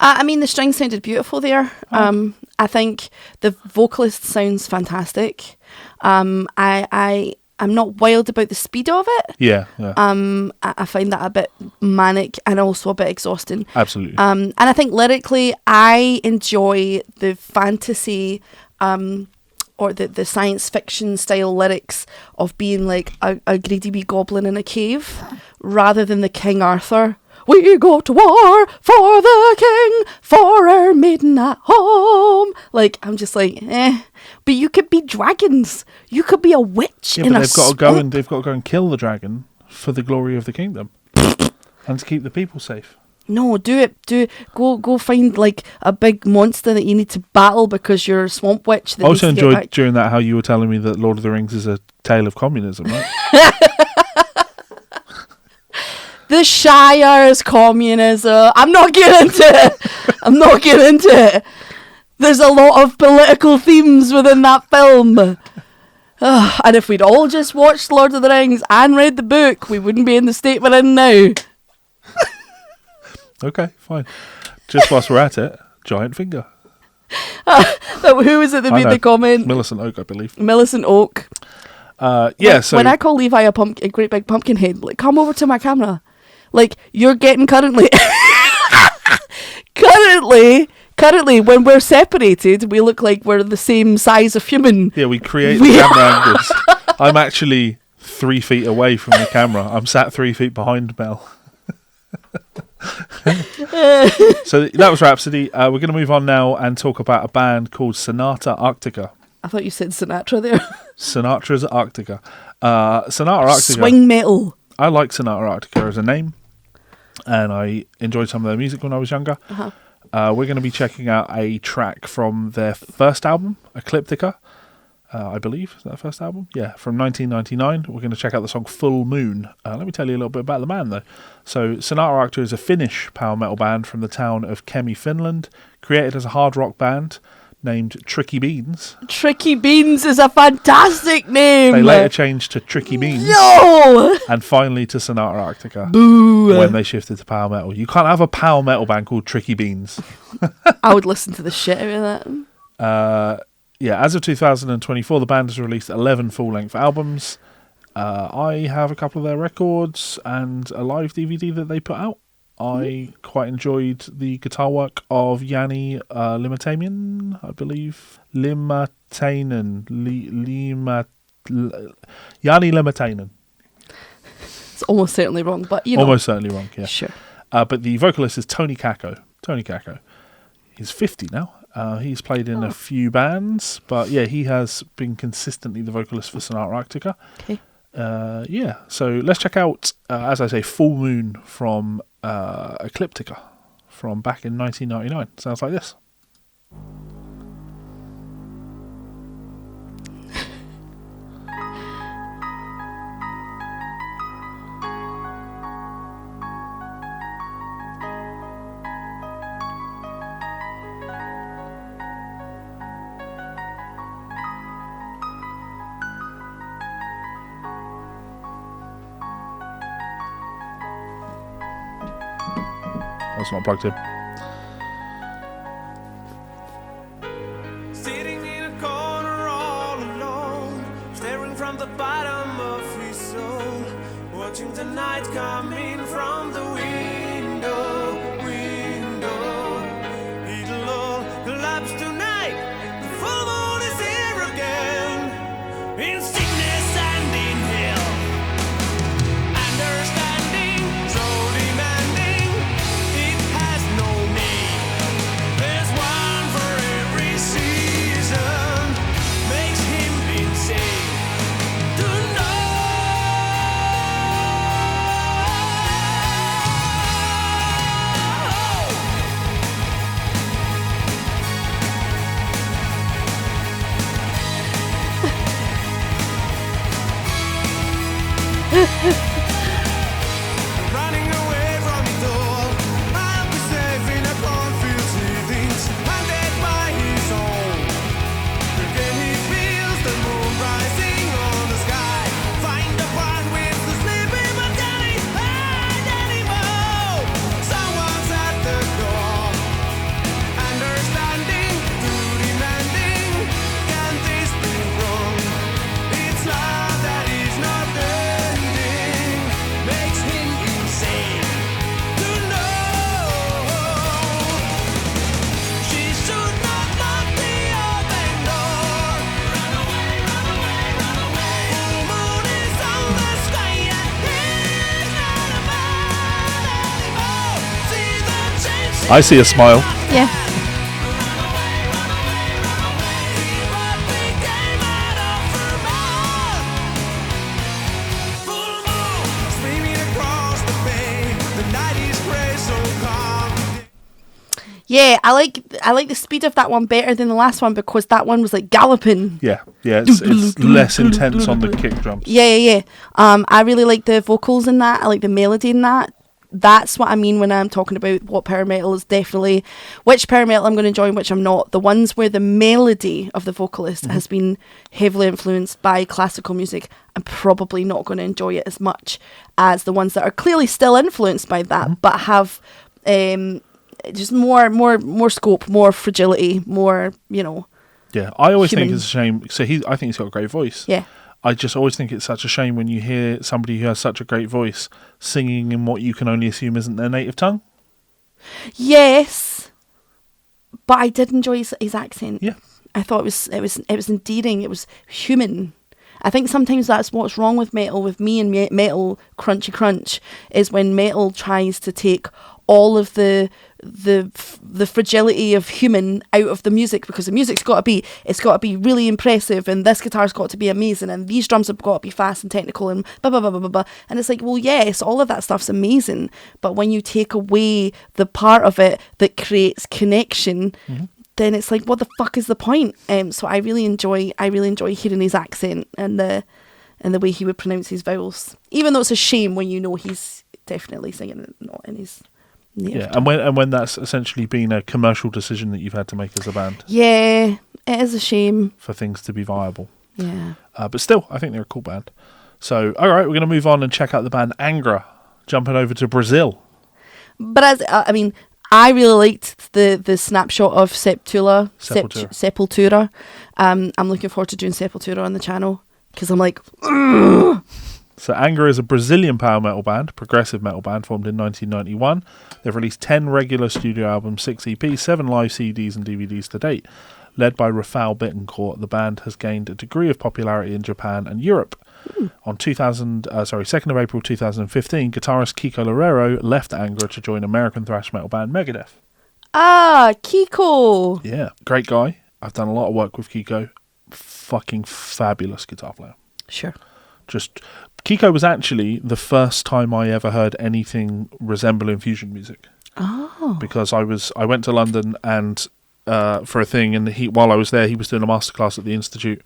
B: I mean, the strings sounded beautiful there. I think the vocalist sounds fantastic. I'm not wild about the speed of it.
A: Yeah, yeah.
B: I find that a bit manic and also a bit exhausting.
A: Absolutely.
B: And I think lyrically, I enjoy the fantasy or the science fiction style lyrics of being like a greedy wee goblin in a cave rather than the King Arthur. We go to war for the king, for our maiden at home. Like, I'm just like, But you could be dragons. You could be a witch
A: Yeah,
B: in
A: but
B: a
A: they've got to
B: swamp.
A: they've got to go and kill the dragon for the glory of the kingdom and to keep the people safe.
B: No, do it. Go find like a big monster that you need to battle because you're a swamp witch. That
A: I also
B: needs to get
A: enjoyed
B: back.
A: during that how you were telling me that Lord of the Rings is a tale of communism, right?
B: The Shire is communism. I'm not getting into it. There's a lot of political themes within that film. And if we'd all just watched Lord of the Rings and read the book, we wouldn't be in the state we're in now.
A: Okay, fine. Just whilst we're at it, giant finger.
B: Who was it that
A: I
B: made
A: know.
B: the comment?
A: Millicent Oak, I believe.
B: Millicent Oak.
A: Yeah, so
B: When I call Levi a great big pumpkin head, like, come over to my camera. Like, you're getting currently, when we're separated, we look like we're the same size of human.
A: yeah, we create the camera angles. I'm actually 3 feet away from the camera. I'm sat 3 feet behind Mel. So that was Rhapsody. We're going to move on now and talk about a band called Sonata Arctica.
B: I thought you said Sinatra there.
A: Sinatra's Arctica. Sonata Arctica.
B: Swing metal.
A: I like Sonata Arctica as a name, and I enjoyed some of their music when I was younger. We're going to be checking out a track from their first album, Ecliptica, I believe. Is that their first album? Yeah, from 1999. We're going to check out the song Full Moon. Let me tell you a little bit about the band, though. So, Sonata Arctica is a Finnish power metal band from the town of Kemi, Finland, created as a hard rock band named Tricky Beans.
B: Tricky Beans is a fantastic name.
A: They later changed to Tricky Beans.
B: No!
A: And finally to Sonata Arctica.
B: Boo.
A: When they shifted to power metal. You can't have a power metal band called Tricky Beans.
B: I would listen to the shit out of that.
A: Yeah, as of 2024, the band has released 11 full-length albums. I have a couple of their records and a live DVD that they put out. I quite enjoyed the guitar work of Yanni Limatanian, I believe. Yanni Limatanian.
B: It's almost certainly wrong, but you know.
A: Almost certainly wrong, yeah.
B: Sure.
A: But the vocalist is Tony Kakko. Tony Kakko. He's 50 now. He's played in a few bands, but yeah, he has been consistently the vocalist for Sonata Arctica.
B: Okay.
A: Yeah, so let's check out, as I say, Full Moon from Ecliptica from back in 1999. Sounds like this. That's not plugged in.
D: Sitting in a corner all alone, staring from the bottom of his soul, watching the night coming from the window. It'll all collapse tonight. The full moon is here again, in sickness and in health. Understanding, so demanding, it has no name. There's one for every season, makes him insane to running away from it all. I'll be safe in a cornfield, savings hunted by his own. Again he feels the moon rising on the sky. Find the barn with the sleepy but can't hide anymore. Someone's at the door. Understanding, too demanding. Can this be wrong? It's love that is not ending, makes him insane to know she should not lock the open door. Run away, run away, run away. Full moon is on the sky and he's not a man anymore. See the change.
A: I see a smile.
B: Yeah.
D: Run away, run away, run away. See what became out of her mouth. Full moon, streaming across the bay. The night is gray, so calm.
B: Yeah, I like the speed of that one better than the last one because that one was like galloping.
A: Yeah, it's less intense on the kick drums.
B: Yeah. I really like the vocals in that. I like the melody in that. That's what I mean when I'm talking about what power metal is definitely, which power metal I'm going to join, which I'm not. The ones where the melody of the vocalist has been heavily influenced by classical music, I'm probably not going to enjoy it as much as the ones that are clearly still influenced by that, but have just more scope, more fragility, more,
A: Yeah, I always think
B: Human.
A: it's a shame. So I think he's got a great voice.
B: yeah.
A: I just always think it's such a shame when you hear somebody who has such a great voice singing in what you can only assume isn't their native tongue.
B: Yes, but I did enjoy his accent.
A: Yeah.
B: I thought it was endearing. It was human. I think sometimes that's what's wrong with metal, with me and metal crunchy crunch, is when metal tries to take all of the fragility of human out of the music, because the music's got to be really impressive, and this guitar's got to be amazing, and these drums have got to be fast and technical, and blah blah blah blah blah blah. And it's like, well, yes, all of that stuff's amazing, but when you take away the part of it that creates connection, then it's like, what the fuck is the point? So I really enjoy hearing his accent and the way he would pronounce his vowels, even though it's a shame when you know he's definitely singing it not in his native
A: Yeah,
B: tongue.
A: and when that's essentially been a commercial decision that you've had to make as a band
B: Yeah, it is a shame.
A: for things to be viable.
B: Yeah.
A: But still, I think they're a cool band. So, all right, we're going to move on and check out the band Angra, jumping over to Brazil.
B: But I really liked the snapshot of Sepultura.
A: Sepultura.
B: I'm looking forward to doing Sepultura on the channel because I'm like,
A: So Angra is a Brazilian power metal band, progressive metal band formed in 1991. They've released 10 regular studio albums, 6 EPs, 7 live CDs and DVDs to date. Led by Rafael Bittencourt, the band has gained a degree of popularity in Japan and Europe. On 2nd of April 2015, guitarist Kiko Loureiro left Angra to join American thrash metal band Megadeth.
B: Kiko.
A: Yeah, great guy. I've done a lot of work with Kiko. Fucking fabulous guitar player.
B: Sure.
A: Kiko was actually the first time I ever heard anything resembling fusion music.
B: Oh.
A: Because I went to London and for a thing, and while I was there, he was doing a masterclass at the Institute,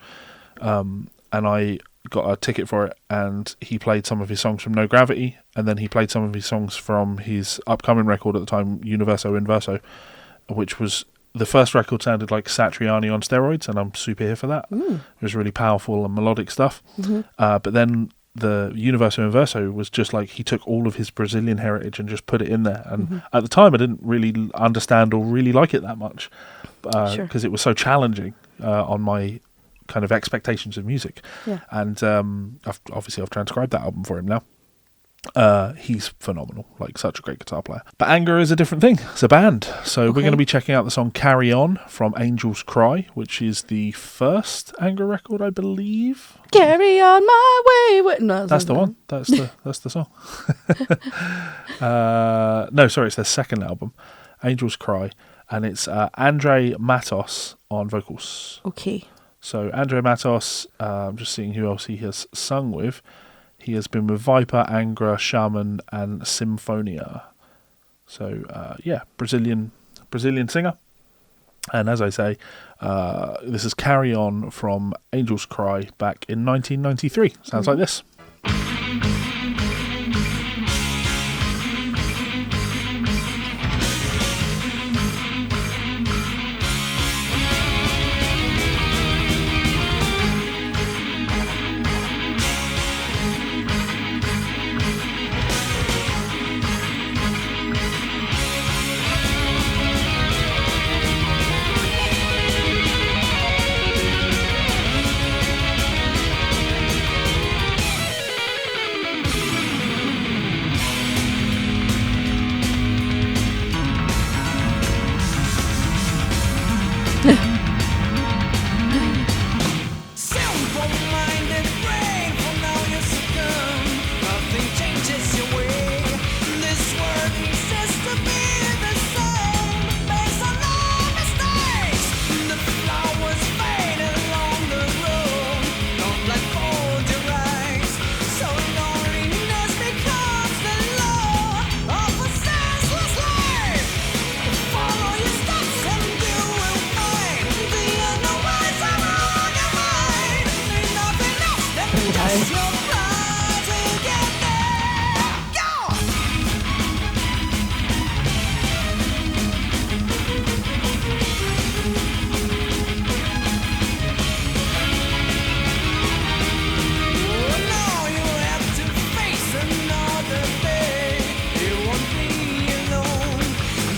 A: and I got a ticket for it, and he played some of his songs from No Gravity, and then he played some of his songs from his upcoming record at the time, Universo Inverso, which was the first record sounded like Satriani on steroids, and I'm super here for that. It was really powerful and melodic stuff. But then the Universo Inverso was just like he took all of his Brazilian heritage and just put it in there. And at the time, I didn't really understand or really like it that much because it was so challenging on my kind of expectations of music.
B: Yeah.
A: And I've transcribed that album for him now. He's phenomenal, like such a great guitar player. But Anger is a different thing. It's a band. So we're going to be checking out the song Carry On from Angel's Cry, which is the first Anger record, I believe.
B: Carry on my way. No,
A: That's the one. That's the song. No, sorry, it's their second album, Angel's Cry, and it's Andre Matos on vocals.
B: Okay.
A: So Andre Matos, I'm just seeing who else he has sung with. He has been with Viper, Angra, Shaman, and Symphonia. So Brazilian singer. And as I say, this is Carry On from Angel's Cry back in 1993. Sounds like this.
D: Simple-minded brain, for now you succumb. Nothing changes your way. This world insists to be the same, based on all mistakes. The flowers fade along the road. Don't let cold your eyes. So loneliness becomes the law of a senseless life. Follow your steps and you will find the unknown ways around your mind. There's nothing else than just your pride to get there. Go! Now you have to face another day. You won't be alone.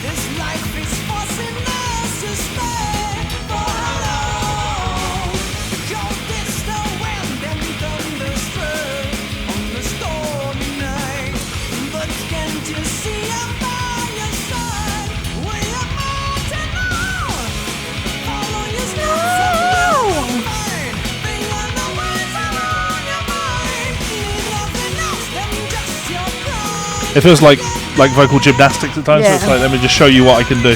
D: This life is forcing us to stay for long. Cold is the wind and thunderstruck on the stormy night. But can't you see I'm by your side? We are more to know. Follow your steps and you will find the unknown ways around your mind. There's nothing else than just your pride.
A: It feels like vocal gymnastics at times. So it's
B: Yeah.
A: like, let me just show you what I can do.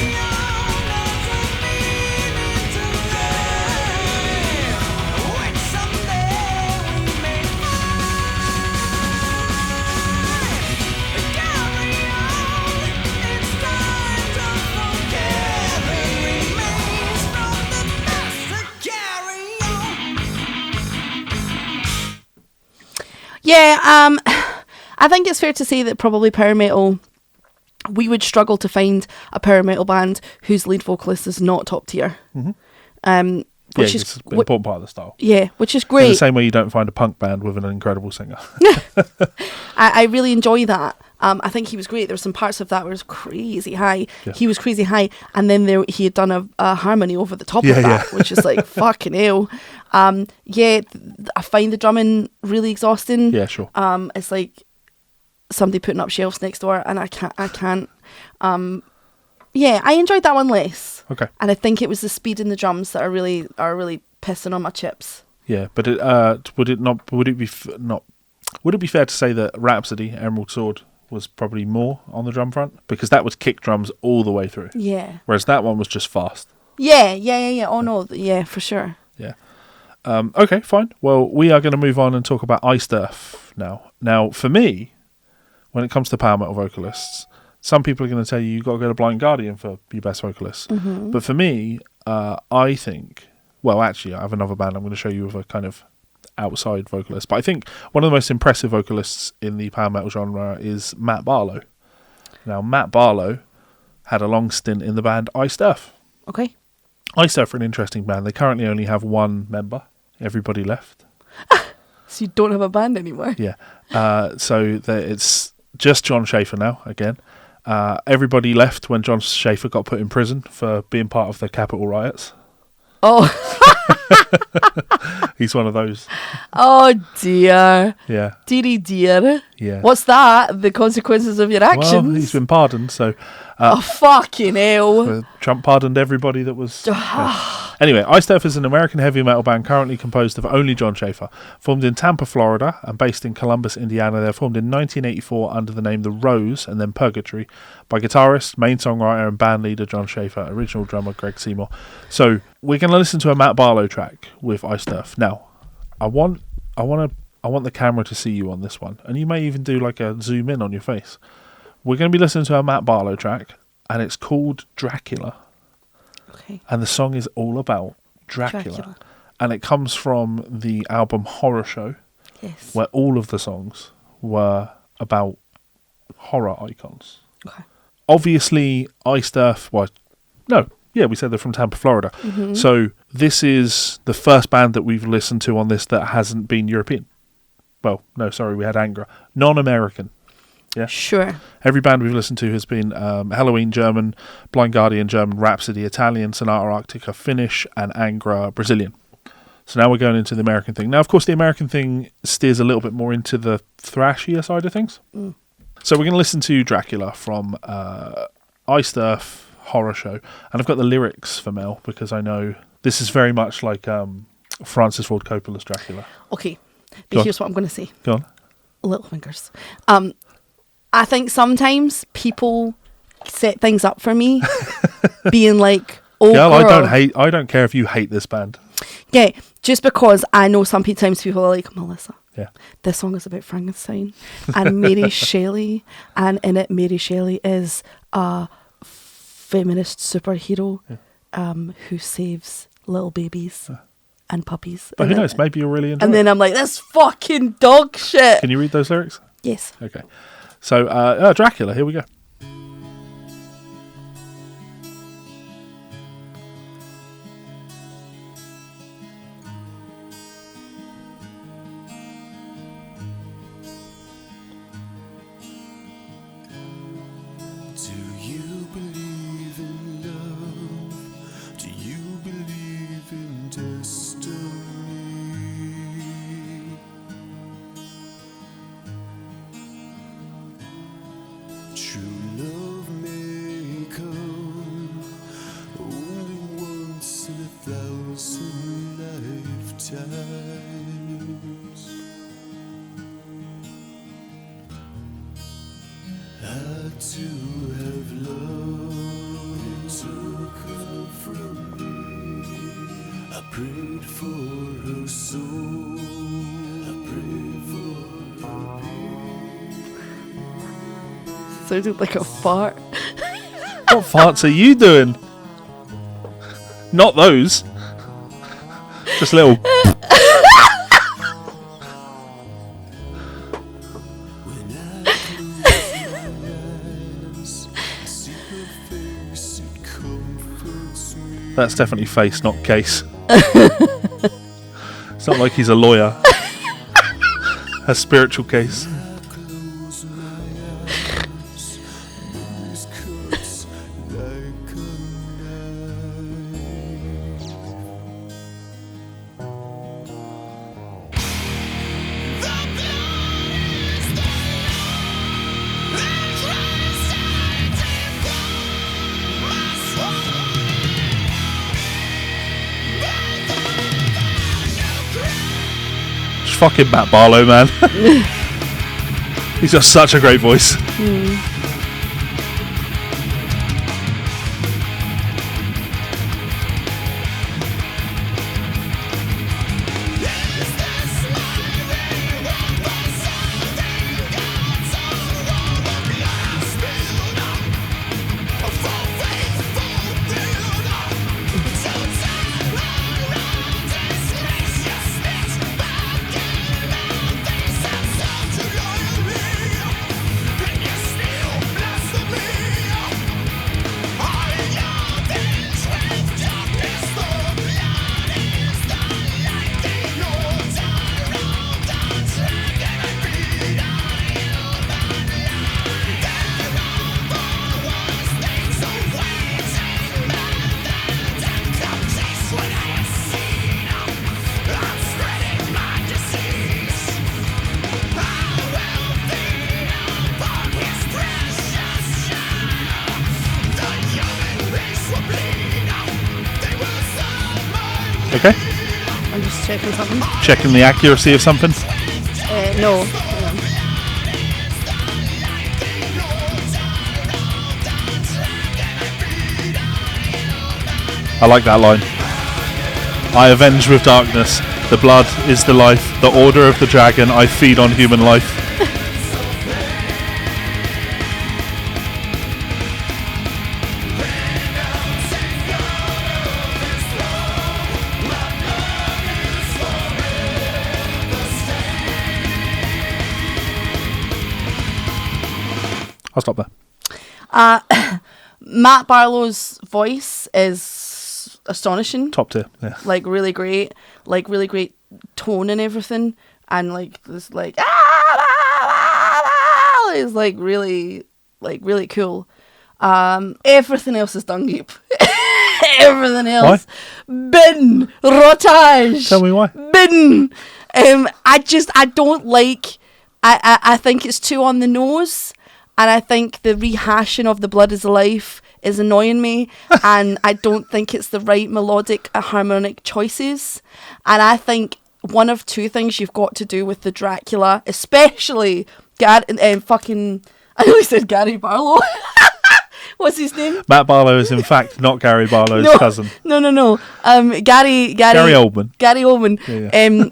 B: Yeah, I think it's fair to say that probably power metal, we would struggle to find a power metal band whose lead vocalist is not top tier. Which
A: Yeah,
B: is
A: it's an important part of the style.
B: which is
A: In the
B: great.
A: same way you don't find a punk band with an incredible singer.
B: I really enjoy that. I think he was great. There were some parts of that where it was crazy high.
A: Yeah.
B: He was crazy high, and then he had done a harmony over the top
A: Yeah,
B: of that,
A: yeah.
B: which is like fucking hell. I find the drumming really exhausting.
A: Yeah, sure.
B: It's like somebody putting up shelves next door, and I can't. I enjoed that one less.
A: Okay.
B: And I think it was the speed in the drums that are really pissing on my chips.
A: Yeah, but would it be fair to say that Rhapsody, Emerald Sword, was probably more on the drum front? Because that was kick drums all the way through.
B: Yeah.
A: Whereas that one was just fast.
B: Yeah. Oh no, yeah, for sure.
A: Yeah. Okay, fine. Well, we are going to move on and talk about Ice Earth now. Now, for me, when it comes to power metal vocalists, some people are going to tell you've got to go to Blind Guardian for your best vocalists.
B: Mm-hmm.
A: But for me, I think, well, actually, I have another band I'm going to show you with a kind of outside vocalist. But I think one of the most impressive vocalists in the power metal genre is Matt Barlow. Now, Matt Barlow had a long stint in the band Ice Earth.
B: Okay.
A: Ice Earth are an interesting band. They currently only have one member. Everybody left.
B: So you don't have a band anymore?
A: Yeah. So it's just John Schaefer now again. Everybody left when John Schaefer got put in prison for being part of the Capitol riots.
B: Oh,
A: He's one of those.
B: oh dear.
A: Yeah.
B: Dearie dear.
A: Yeah.
B: What's that? The consequences of your actions?
A: Well, he's been pardoned, so
B: Oh, fucking hell.
A: Trump pardoned everybody that was. Yeah. Anyway, Iced Earth is an American heavy metal band currently composed of only John Schaefer. Formed in Tampa, Florida, and based in Columbus, Indiana. They were formed in 1984 under the name The Rose and then Purgatory by guitarist, main songwriter, and band leader John Schaefer, original drummer Greg Seymour. So we're going to listen to a Matt Barlow track with Iced Earth. Now, I want the camera to see you on this one, and you may even do like a zoom in on your face. We're going to be listening to a Matt Barlow track, and it's called Dracula.
B: Okay.
A: And the song is all about Dracula. And it comes from the album Horror Show,
B: Yes.
A: where all of the songs were about horror icons.
B: Okay.
A: Obviously, Iced Earth, we said they're from Tampa, Florida.
B: Mm-hmm.
A: So this is the first band that we've listened to on this that hasn't been European. Well, no, sorry, we had Angra. Non-American. Yeah.
B: Sure.
A: Every band we've listened to has been Helloween German, Blind Guardian German, Rhapsody Italian, Sonata Arctica Finnish, and Angra Brazilian. So now we're going into the American thing. Now, of course, the American thing steers a little bit more into the thrashier side of things.
B: Mm.
A: So we're going to listen to Dracula from Iced Earth Horror Show. And I've got the lyrics for Mel because I know this is very much like Francis Ford Coppola's Dracula.
B: Okay.
A: Go
B: But
A: on.
B: here's what I'm going to say.
A: Go on.
B: Little fingers. I think sometimes people set things up for me, being like, "Oh,
A: Girl,
B: girl."
A: I don't care if you hate this band.
B: Yeah, just because I know sometimes people are like, Melissa,
A: Yeah.
B: this song is about Frankenstein and Mary Shelley, and in it, Mary Shelley is a feminist superhero who saves little babies and puppies.
A: But who
B: And
A: knows?
B: then-
A: Maybe you'll really enjoy
B: And
A: it.
B: then I'm like, this fucking dog shit.
A: Can you read those lyrics?
B: Yes.
A: Okay. So, Dracula, here we go.
D: Do you believe in love? Do you believe in destiny? True love may come only once in 1,000 lifetimes. I too have love, it took her from me. I prayed for her soul, I prayed for her peace.
B: Sounded like a fart.
A: What farts are you doing? Not those. Just little.
D: When I close my eyes, I see her face, it comforts me.
A: That's definitely face, not case. It's not like he's a lawyer. A spiritual case.
D: I close my eyes, memories cuts like a knife.
A: It's fucking Matt Barlow, man. He's got such a great voice. Okay.
B: I'm just checking something.
A: Checking the accuracy of something.
B: No. Hang on.
A: I like that line. I avenge with darkness. The blood is the life. The order of the dragon. I feed on human life. I'll stop there.
B: Matt Barlow's voice is astonishing.
A: Top tier. Yeah.
B: Like really great tone and everything, and like this like is like really cool. Everything else is dung heap. Everything else. Bin rotage.
A: Tell me why.
B: Bin. I don't like. I think it's too on the nose. And I think the rehashing of The Blood is Life is annoying me. And I don't think it's the right melodic harmonic choices. And I think one of two things you've got to do with the Dracula, especially fucking... I nearly said Gary Barlow. What's his name?
A: Matt Barlow is in fact not Gary Barlow's cousin.
B: No. Gary
A: Oldman.
B: Gary Oldman.
A: Yeah.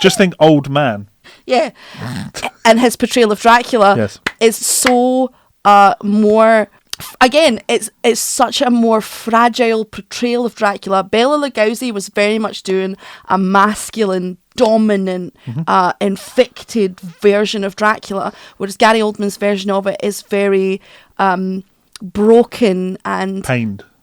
A: Just think old man.
B: Yeah. And his portrayal of Dracula is so more... Again, it's such a more fragile portrayal of Dracula. Bela Lugosi was very much doing a masculine, dominant, infected version of Dracula, whereas Gary Oldman's version of it is very broken and...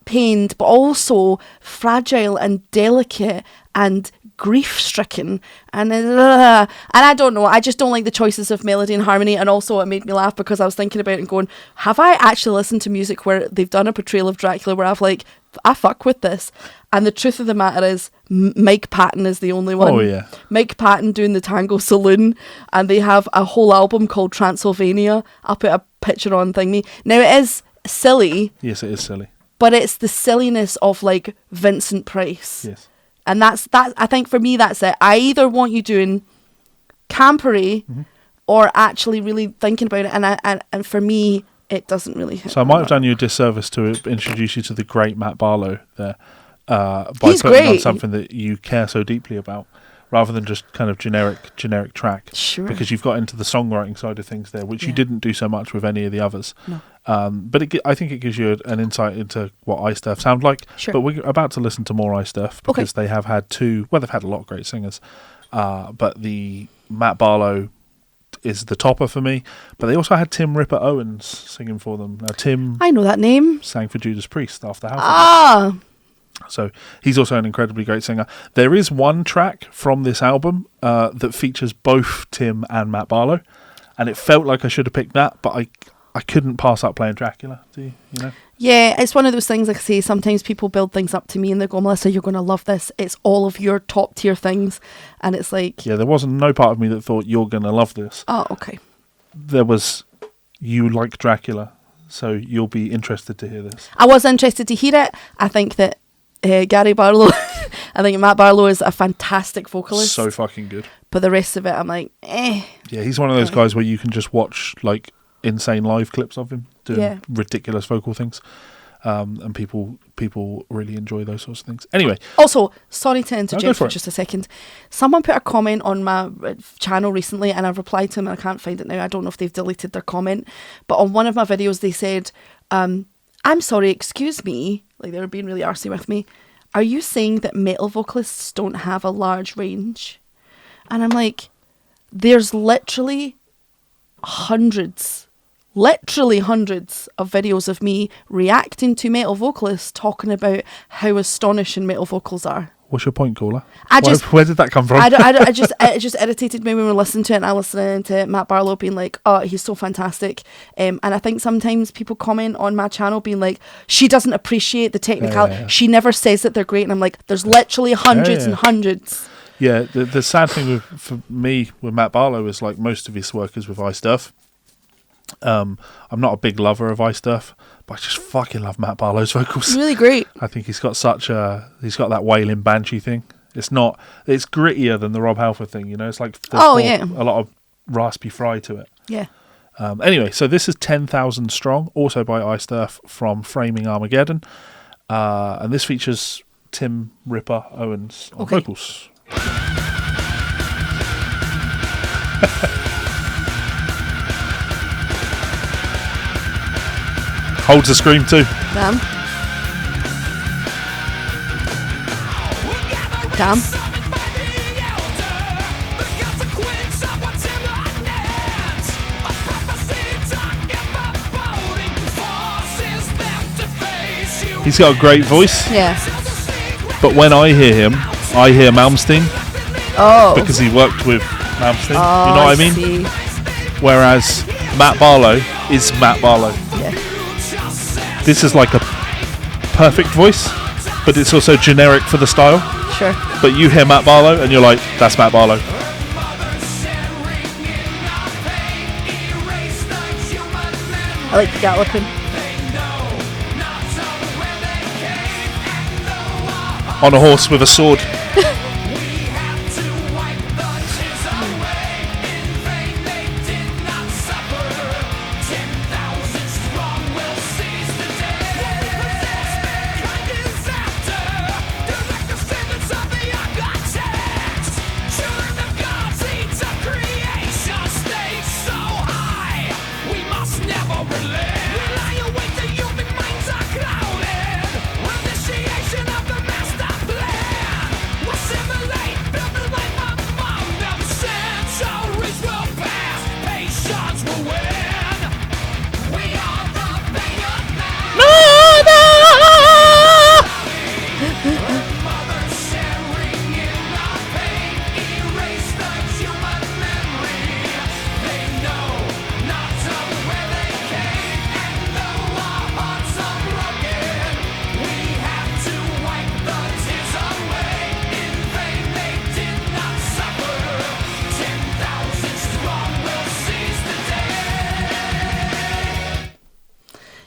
B: Pained, but also fragile and delicate and grief-stricken, and I don't know, I just don't like the choices of melody and harmony. And also it made me laugh because I was thinking about it and going, have I actually listened to music where they've done a portrayal of Dracula where I've like, I fuck with this? And the truth of the matter is Mike Patton is the only one.
A: Oh yeah.
B: Mike Patton doing the Tango Saloon, and they have a whole album called Transylvania. I'll put a picture on thingy. Now it is silly.
A: Yes, it is silly.
B: But it's the silliness of like Vincent Price.
A: Yes.
B: And that's I think for me that's it. I either want you doing campery or actually really thinking about it, and for me it doesn't really hit.
A: So I might have done you a disservice to introduce you to the great Matt Barlow there by
B: He's
A: putting
B: great.
A: on something that you care so deeply about, rather than just kind of generic track.
B: Sure.
A: Because you've got into the songwriting side of things there, which you didn't do so much with any of the others.
B: No.
A: But I think it gives you an insight into what iSturf sound like.
B: Sure.
A: But we're about to listen to more iSturf because they have had they've had a lot of great singers. But the Matt Barlow is the topper for me. But they also had Tim Ripper Owens singing for them. Now, Tim...
B: I know that name.
A: Sang for Judas Priest after House.
B: Ah!
A: So he's also an incredibly great singer. There is one track from this album that features both Tim and Matt Barlow. And it felt like I should have picked that, but I couldn't pass up playing Dracula, you know?
B: Yeah, it's one of those things, like I say, sometimes people build things up to me and they go, Melissa, you're going to love this. It's all of your top tier things. And it's like...
A: Yeah, there wasn't no part of me that thought you're going to love this.
B: Oh, okay.
A: There was, you like Dracula, so you'll be interested to hear this.
B: I was interested to hear it. I think that Gary Barlow, I think Matt Barlow is a fantastic vocalist.
A: So fucking good.
B: But the rest of it, I'm like, eh.
A: Yeah, he's one of those guys where you can just watch, like, insane live clips of him doing ridiculous vocal things, and people really enjoy those sorts of things. Anyway,
B: also, sorry to interject
A: for
B: for just a second. Someone put a comment on my channel recently, and I've replied to them, and I can't find it now. I don't know if they've deleted their comment, but on one of my videos they said, I'm sorry, excuse me, like they were being really arsey with me. Are you saying that metal vocalists don't have a large range? And I'm like, there's literally hundreds of videos of me reacting to metal vocalists talking about how astonishing metal vocals are.
A: What's your point, caller?
B: Where
A: did that come from?
B: It just irritated me when we were listening to it, and I listened to Matt Barlow being like, oh, he's so fantastic. And I think sometimes people comment on my channel being like, she doesn't appreciate the technical.
A: Yeah.
B: She never says that they're great. And I'm like, there's literally hundreds and hundreds.
A: Yeah, the sad thing for me with Matt Barlow is like most of his work is with iSturf. I'm not a big lover of iSturf, But I just fucking love Matt Barlow's vocals.
B: Really great.
A: I think he's got that wailing banshee thing. It's grittier than the Rob Halford thing, you know. It's like there's a lot of raspy fry to it.
B: Yeah.
A: Anyway, so this is 10,000 Strong, also by Iced Earth from Framing Armageddon. And this features Tim Ripper Owens on vocals. Holds the scream too.
B: Damn. Damn.
A: He's got a great voice.
B: Yeah.
A: But when I hear him, I hear Malmsteen.
B: Oh.
A: Because he worked with Malmsteen.
B: Oh,
A: you know what I mean?
B: see.
A: Whereas Matt Barlow is Matt Barlow.
B: Yeah.
A: This is like a perfect voice, but it's also generic for the style.
B: Sure.
A: But you hear Matt Barlow and you're like, that's Matt Barlow.
B: I like the galloping.
A: On a horse with a sword.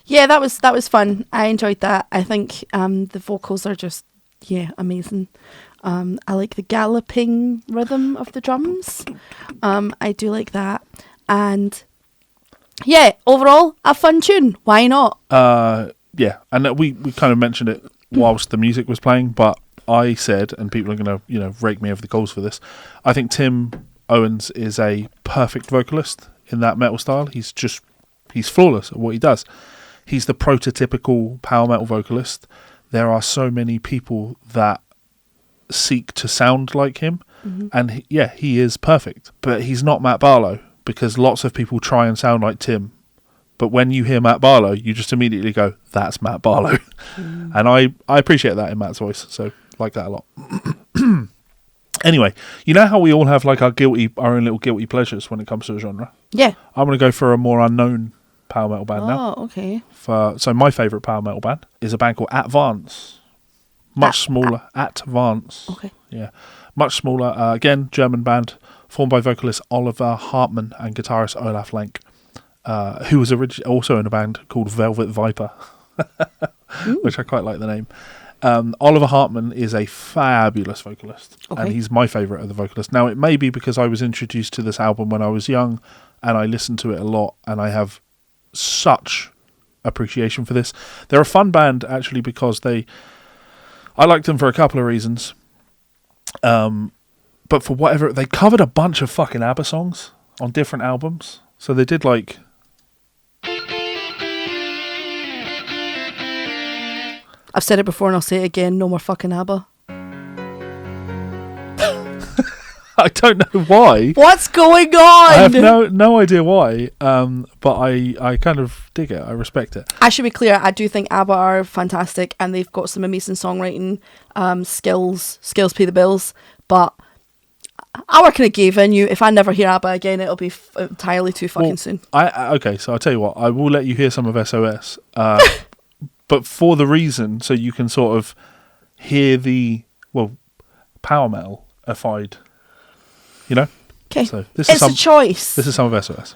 B: Yeah, that was fun. I enjoyed that. I think the vocals are just amazing. I like the galloping rhythm of the drums. I do like that. And yeah, overall a fun tune. Why not?
A: Yeah, and we kind of mentioned it whilst the music was playing, but I said, and people are going to rake me over the coals for this, I think Tim Owens is a perfect vocalist in that metal style. He's flawless at what he does. He's the prototypical power metal vocalist. There are so many people that seek to sound like him, and he is perfect. But he's not Matt Barlow, because lots of people try and sound like Tim. But when you hear Matt Barlow, you just immediately go, that's Matt Barlow. And I appreciate that in Matt's voice, so like that a lot. Anyway, you know how we all have like our own little guilty pleasures when it comes to a genre? Yeah. I'm going to go for a more unknown power metal band now.
B: Oh, okay.
A: So my favourite power metal band is a band called At Vance. Much smaller. At Vance.
B: Okay.
A: Yeah. Much smaller. Again, German band formed by vocalist Oliver Hartmann and guitarist Olaf Lenk, who was also in a band called Velvet Viper, which I quite like the name. Oliver Hartmann is a fabulous vocalist, and he's my favourite of the vocalists. Now, it may be because I was introduced to this album when I was young, and I listened to it a lot, and I have such appreciation for this. They're a fun band, actually, because I liked them for a couple of reasons. But for whatever, they covered a bunch of fucking ABBA songs on different albums. So they did like...
B: I've said it before and I'll say it again, no more fucking ABBA.
A: I don't know why.
B: What's going on?
A: I have no idea why, but I kind of dig it. I respect it.
B: I should be clear, I do think ABBA are fantastic and they've got some amazing songwriting skills pay the bills, but I kind of gave in. If I never hear ABBA again, it'll be entirely too fucking soon.
A: Okay, so I'll tell you what, I will let you hear some of SOS, but for the reason, so you can sort of hear the, power metal-ified, you know?
B: Okay,
A: so
B: it's a choice.
A: This is some of SOS.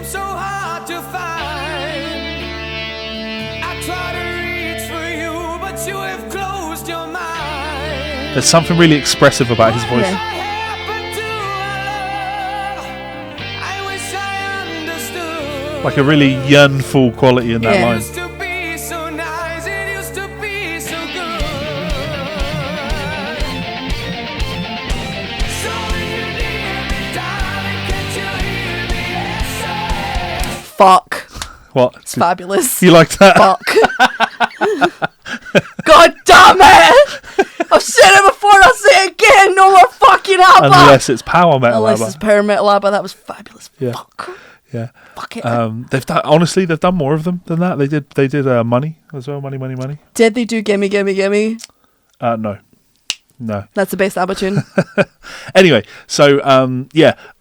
D: so hard to find. I try to reach for you, but you have closed your mind.
A: There's something really expressive about his voice.
B: Yeah.
D: What happened to our love? I wish I understood.
A: Like a really yearnful quality in that
B: Yeah.
A: line.
D: Used to be so nice, it used to be so good. So when you need me, darling, can't you hear me? Yes,
B: Fuck.
A: What?
B: It's fabulous.
A: You like that?
B: Fuck. God damn it! I've said it before and I'll say it again. No more fucking ABBA.
A: Unless it's power metal.
B: Unless
A: ABBA.
B: it's power metal ABBA. That was fabulous.
A: Yeah.
B: Fuck.
A: Yeah.
B: Fuck it.
A: They've done more of them than that. They did Money as well. Money.
B: Did they do Gimme Gimme Gimme?
A: No.
B: That's the best ABBA tune.
A: Anyway, so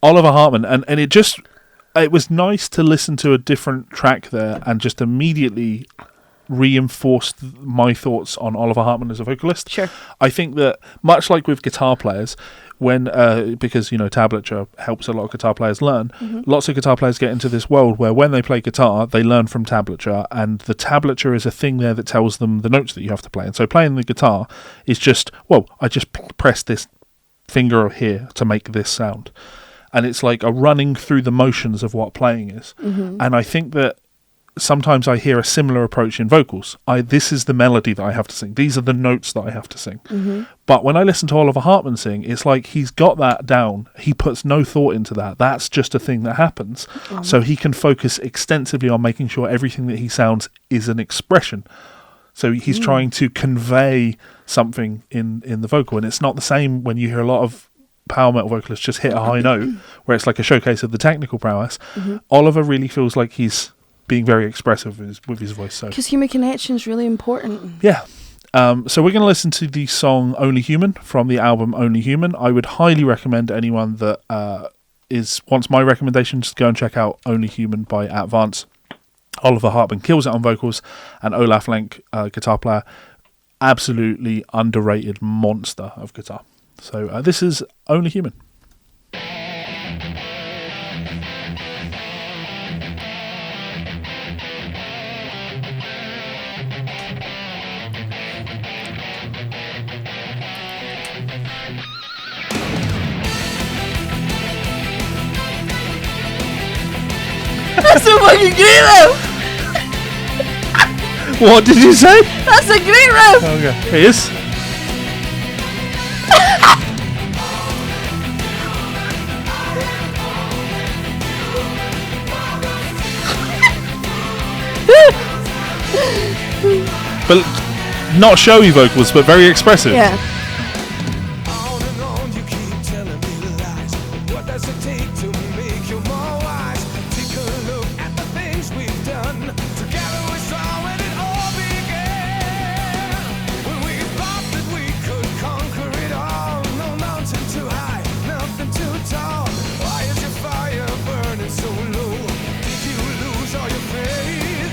A: Oliver Hartman, and it was nice to listen to a different track there, and just immediately reinforced my thoughts on Oliver Hartman as a vocalist.
B: Sure.
A: I think that much like with guitar players, when because tablature helps a lot of guitar players learn, lots of guitar players get into this world where when they play guitar they learn from tablature, and the tablature is a thing there that tells them the notes that you have to play. And so playing the guitar is just, I just press this finger here to make this sound, and it's like a running through the motions of what playing is. And I think that sometimes I hear a similar approach in vocals. This is the melody that I have to sing. These are the notes that I have to sing. But when I listen to Oliver Hartman sing, it's like he's got that down. He puts no thought into that. That's just a thing that happens. So he can focus extensively on making sure everything that he sounds is an expression. So he's trying to convey something in the vocal. And it's not the same when you hear a lot of power metal vocalists just hit a high note, where it's like a showcase of the technical prowess. Oliver really feels like he's being very expressive with his voice. So
B: Because human connection is really important.
A: yeah. So we're going to listen to the song Only Human from the album Only Human. I would highly recommend anyone that wants my recommendations to go and check out Only Human by Vance. Oliver Hartman kills it on vocals, and Olaf Lenk, guitar player, absolutely underrated monster of guitar. So this is Only Human.
B: That's a fucking great riff!
A: What did you say?
B: That's a great riff!
A: Okay. It is. But not showy vocals, but very expressive.
B: Yeah.
D: On and on you keep telling me lies. What does it take to make you more wise? Take a look at the things we've done. Together we saw when it all began. When we thought that we could conquer it all. No mountain too high, nothing too tall. Why is your fire burning so low? Did you lose all your faith?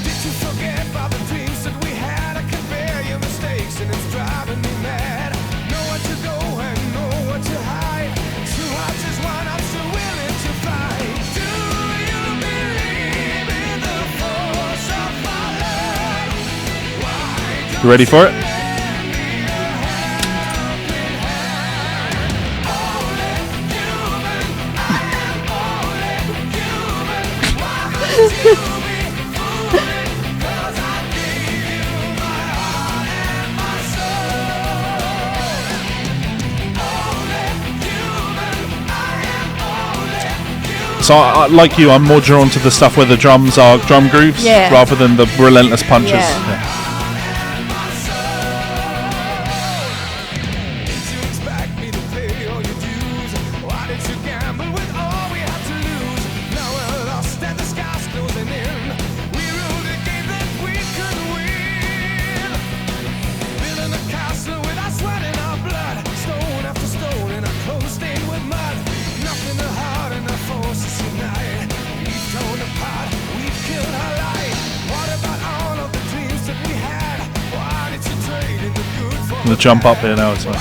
D: Did you forget about the dreams that we had? I can bear your mistakes and it's driving me mad. Know where to go and know what to hide. Two hearts is one, I'm so willing to fight. Do you believe in the force of my love? Why
A: You ready for it? So, like you, I'm more drawn to the stuff where the drums are drum grooves
B: Yeah.
A: rather than the relentless punches.
B: Yeah.
A: Yeah.
D: Did you expect me to pay all your dues? Why did you gamble with all we had to lose? Now we're lost and the sky's closing in. We ruled a game that we could win. Building a castle with our sweat and our blood. Stone after stone and our clothes stained with mud. Nothing to hard and our forces unite. We've torn apart, we've killed our light. What about all of the dreams that we had? Why did you trade in the good for
A: The jump up here now, it's like.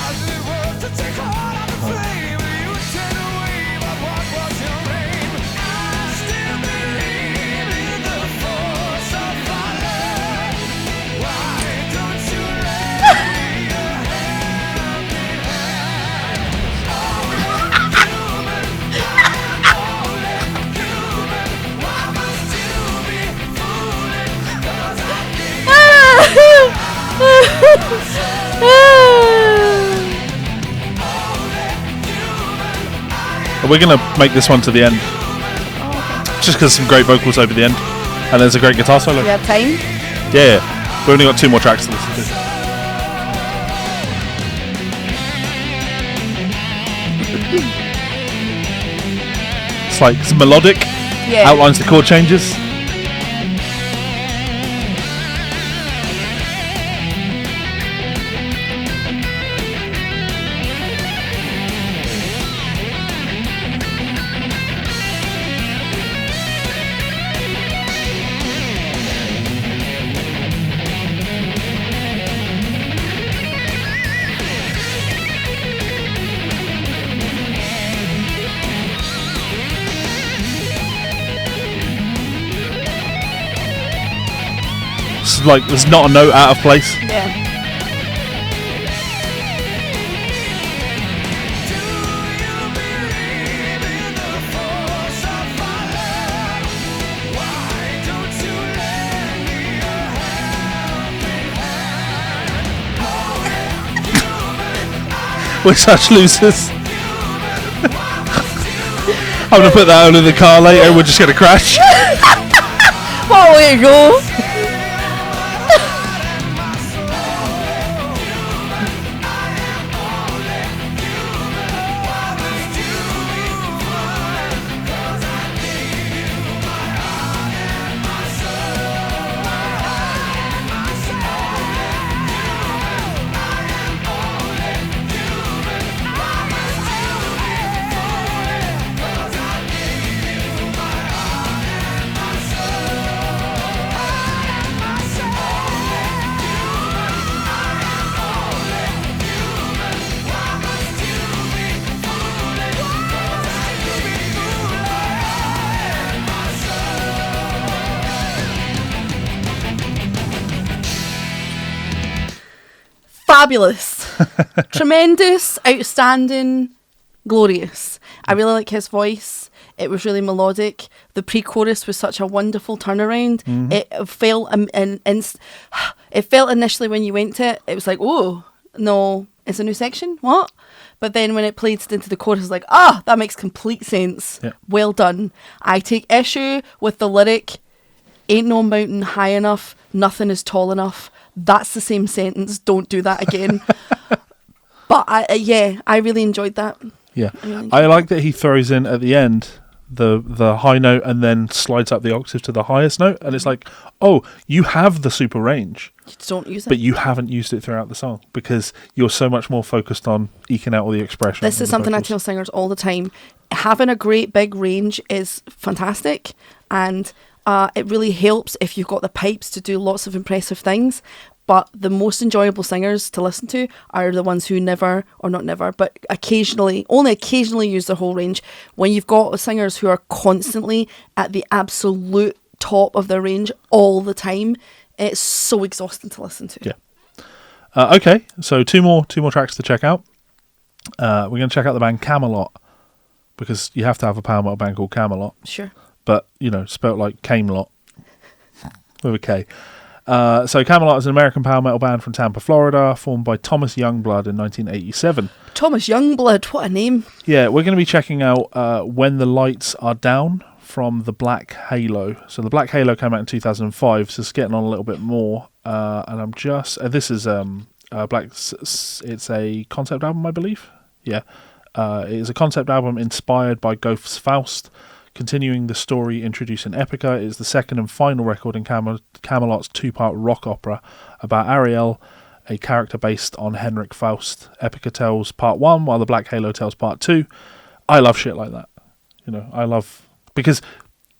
A: We're going to make this one to the end. Just because some great vocals over the end. And there's a great guitar solo.
B: Do we have time?
A: Yeah. We've only got 2 more tracks to listen to. It's like it's melodic.
B: Yeah.
A: Outlines the chord changes. It's like there's not a note out of place.
B: Yeah.
A: We're such losers. I'm gonna put that on in the car later. We're just gonna crash.
B: Oh, there you go. Fabulous. Tremendous, outstanding, glorious. I really like his voice. It was really melodic. The pre-chorus was such a wonderful turnaround. It felt it felt initially when you went to it, it was like, oh, no, it's a new section? What? But then when it played into the chorus, it's like, that makes complete sense.
A: Yeah.
B: Well done. I take issue with the lyric, ain't no mountain high enough, nothing is tall enough. That's the same sentence. Don't do that again. But I really enjoyed that.
A: Yeah, I like that he throws in at the end the high note and then slides up the octave to the highest note, and it's like, oh, you have the super range,
B: You just don't use it.
A: but you haven't used it throughout the song because you're so much more focused on eking out all the expression.
B: This
A: and
B: is
A: the
B: something I
A: vocals.
B: tell singers all the time. Having a great big range is fantastic, and it really helps if you've got the pipes to do lots of impressive things. But the most enjoyable singers to listen to are the ones who but only occasionally use the whole range. When you've got singers who are constantly at the absolute top of their range all the time, it's so exhausting to listen to.
A: Yeah. Okay, so two more tracks to check out. We're going to check out the band Camelot, because you have to have a power metal band called Camelot,
B: Sure.
A: but spelt like Camelot with a K. So Camelot is an American power metal band from Tampa, Florida, formed by Thomas Youngblood in 1987.
B: Thomas Youngblood, what a name.
A: Yeah, we're going to be checking out When the Lights Are Down from the Black Halo. So the Black Halo came out in 2005, so it's getting on a little bit more. And I'm just... this is it's a concept album, I believe. Yeah. It is a concept album inspired by Goethe's Faust, continuing the story introduced in Epica. It is the second and final record in Camelot's 2-part rock opera about Ariel, a character based on Henrik Faust. Epica tells part 1, while the Black Halo tells part 2. I love shit like that. I love... Because,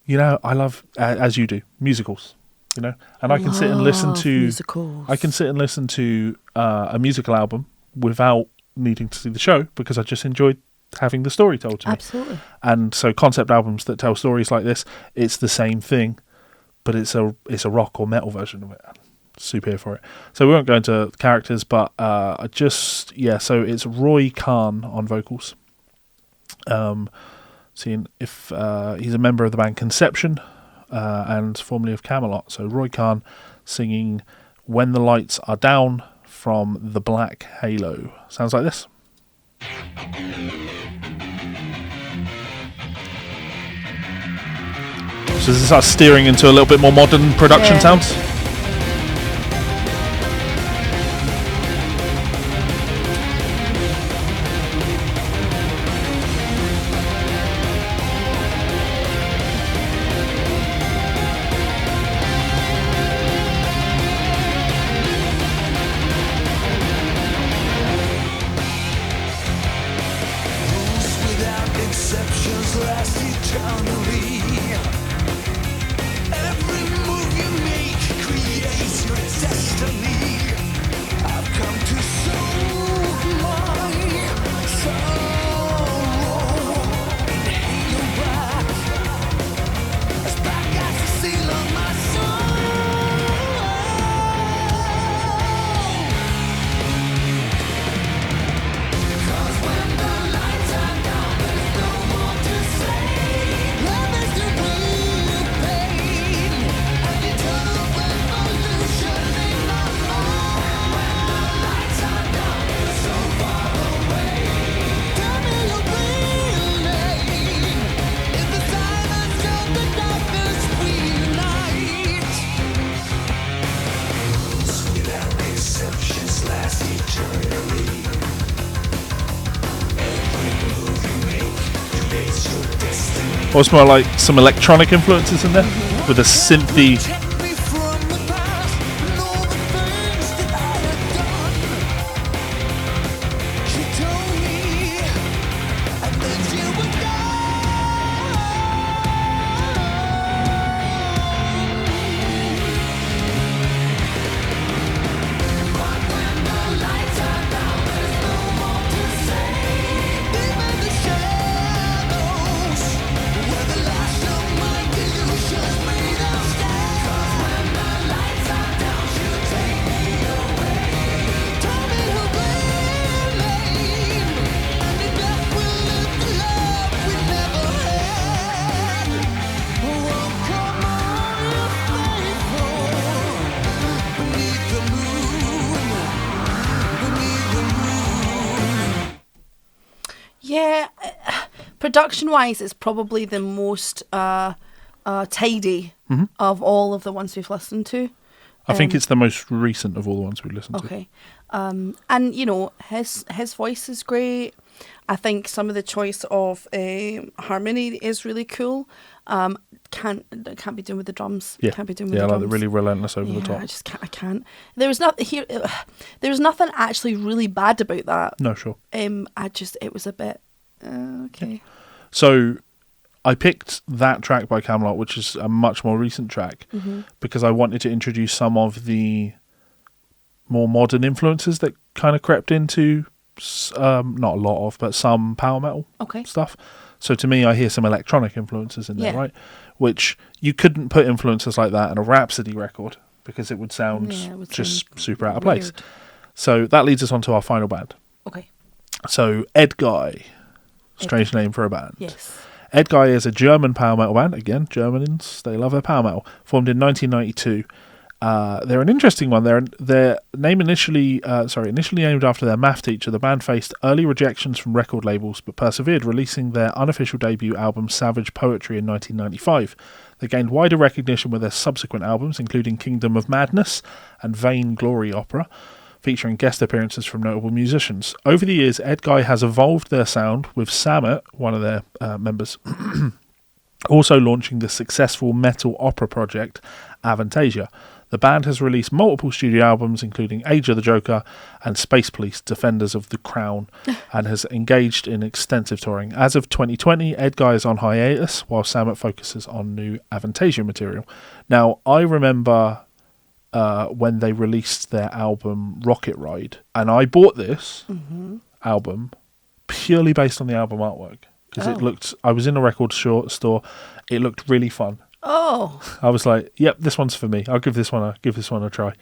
A: I love, as you do, musicals. And I can sit and listen to...
B: musicals.
A: I can sit and listen to a musical album without needing to see the show, because I just enjoyed having the story told to me.
B: Absolutely.
A: And so concept albums that tell stories like this, it's the same thing, but it's a rock or metal version of it. Super here for it. So we won't go into characters, but so it's Roy Khan on vocals. Seeing if he's a member of the band Conception and formerly of Camelot. So Roy Khan singing When the Lights Are Down from the Black Halo. Sounds like this. So this starts steering into a little bit more modern production sounds.
D: Without exceptions last eternally. Every move you make creates your destiny. I've come to soothe my sorrow and hang your back as back as the seal on my soul. 'Cause when the lights are down, there's no more to say. Love is the real pain, and eternal revolution in my mind. When the lights are down, you're so far away. Tell me your real name. In the silence of the darkness we unite. Without exceptions last eternally.
A: Or more like some electronic influences in there with a synthy.
D: Take me from the past and all the things that I have done. She told me, and then she was gone. But when the lights are down, there's no more to say. Deep in the shadows, where the last of my delusions made of stay. 'Cause when the lights are down, she'll take me away. Tell me her real name, and in death we'll live the love we never had. Oh, come on, you're faithful beneath the moon, beneath the moon.
B: Yeah, production wise, it's probably the most tidy of all of the ones we've listened to.
A: I think it's the most recent of all the ones we listened to.
B: Okay. And you know, his voice is great. I think some of the choice of harmony is really cool. Can't be doing with the drums.
A: Yeah,
B: Can't be doing with
A: yeah,
B: the
A: like
B: drums.
A: the really relentless over the top.
B: I just can't. I can't. There was not here. There was nothing actually really bad about that.
A: No, sure.
B: It was a bit okay.
A: So I picked that track by Camelot, which is a much more recent track, because I wanted to introduce some of the more modern influences that kind of crept into, not a lot of, but some power metal
B: Okay.
A: stuff. So to me, I hear some electronic influences in there,
B: Yeah.
A: right? Which you couldn't put influences like that in a Rhapsody record because it would sound
B: Yeah, it would
A: just
B: sound
A: super out of place.
B: weird.
A: So that leads us on to our final band.
B: Okay.
A: So Ed Guy, strange name for a band.
B: Yes.
A: Ed Guy is a German power metal band. Again, Germans, they love their power metal. Formed in 1992. They're an interesting one. Their name initially named after their math teacher. The band faced early rejections from record labels, but persevered, releasing their unofficial debut album Savage Poetry in 1995. They gained wider recognition with their subsequent albums, including Kingdom of Madness and Vain Glory Opera, featuring guest appearances from notable musicians. Over the years, Ed Guy has evolved their sound, with Samet, one of their members, also launching the successful metal opera project Avantasia. The band has released multiple studio albums, including Age of the Joker and Space Police, Defenders of the Crown, and has engaged in extensive touring. As of 2020, Ed Guy is on hiatus, while Samet focuses on new Avantasia material. Now, I remember when they released their album Rocket Ride, and I bought this album purely based on the album artwork, because it looked, I was in a record store, it looked really fun.
B: Oh.
A: I was like, yep, this one's for me. I'll give this one a try,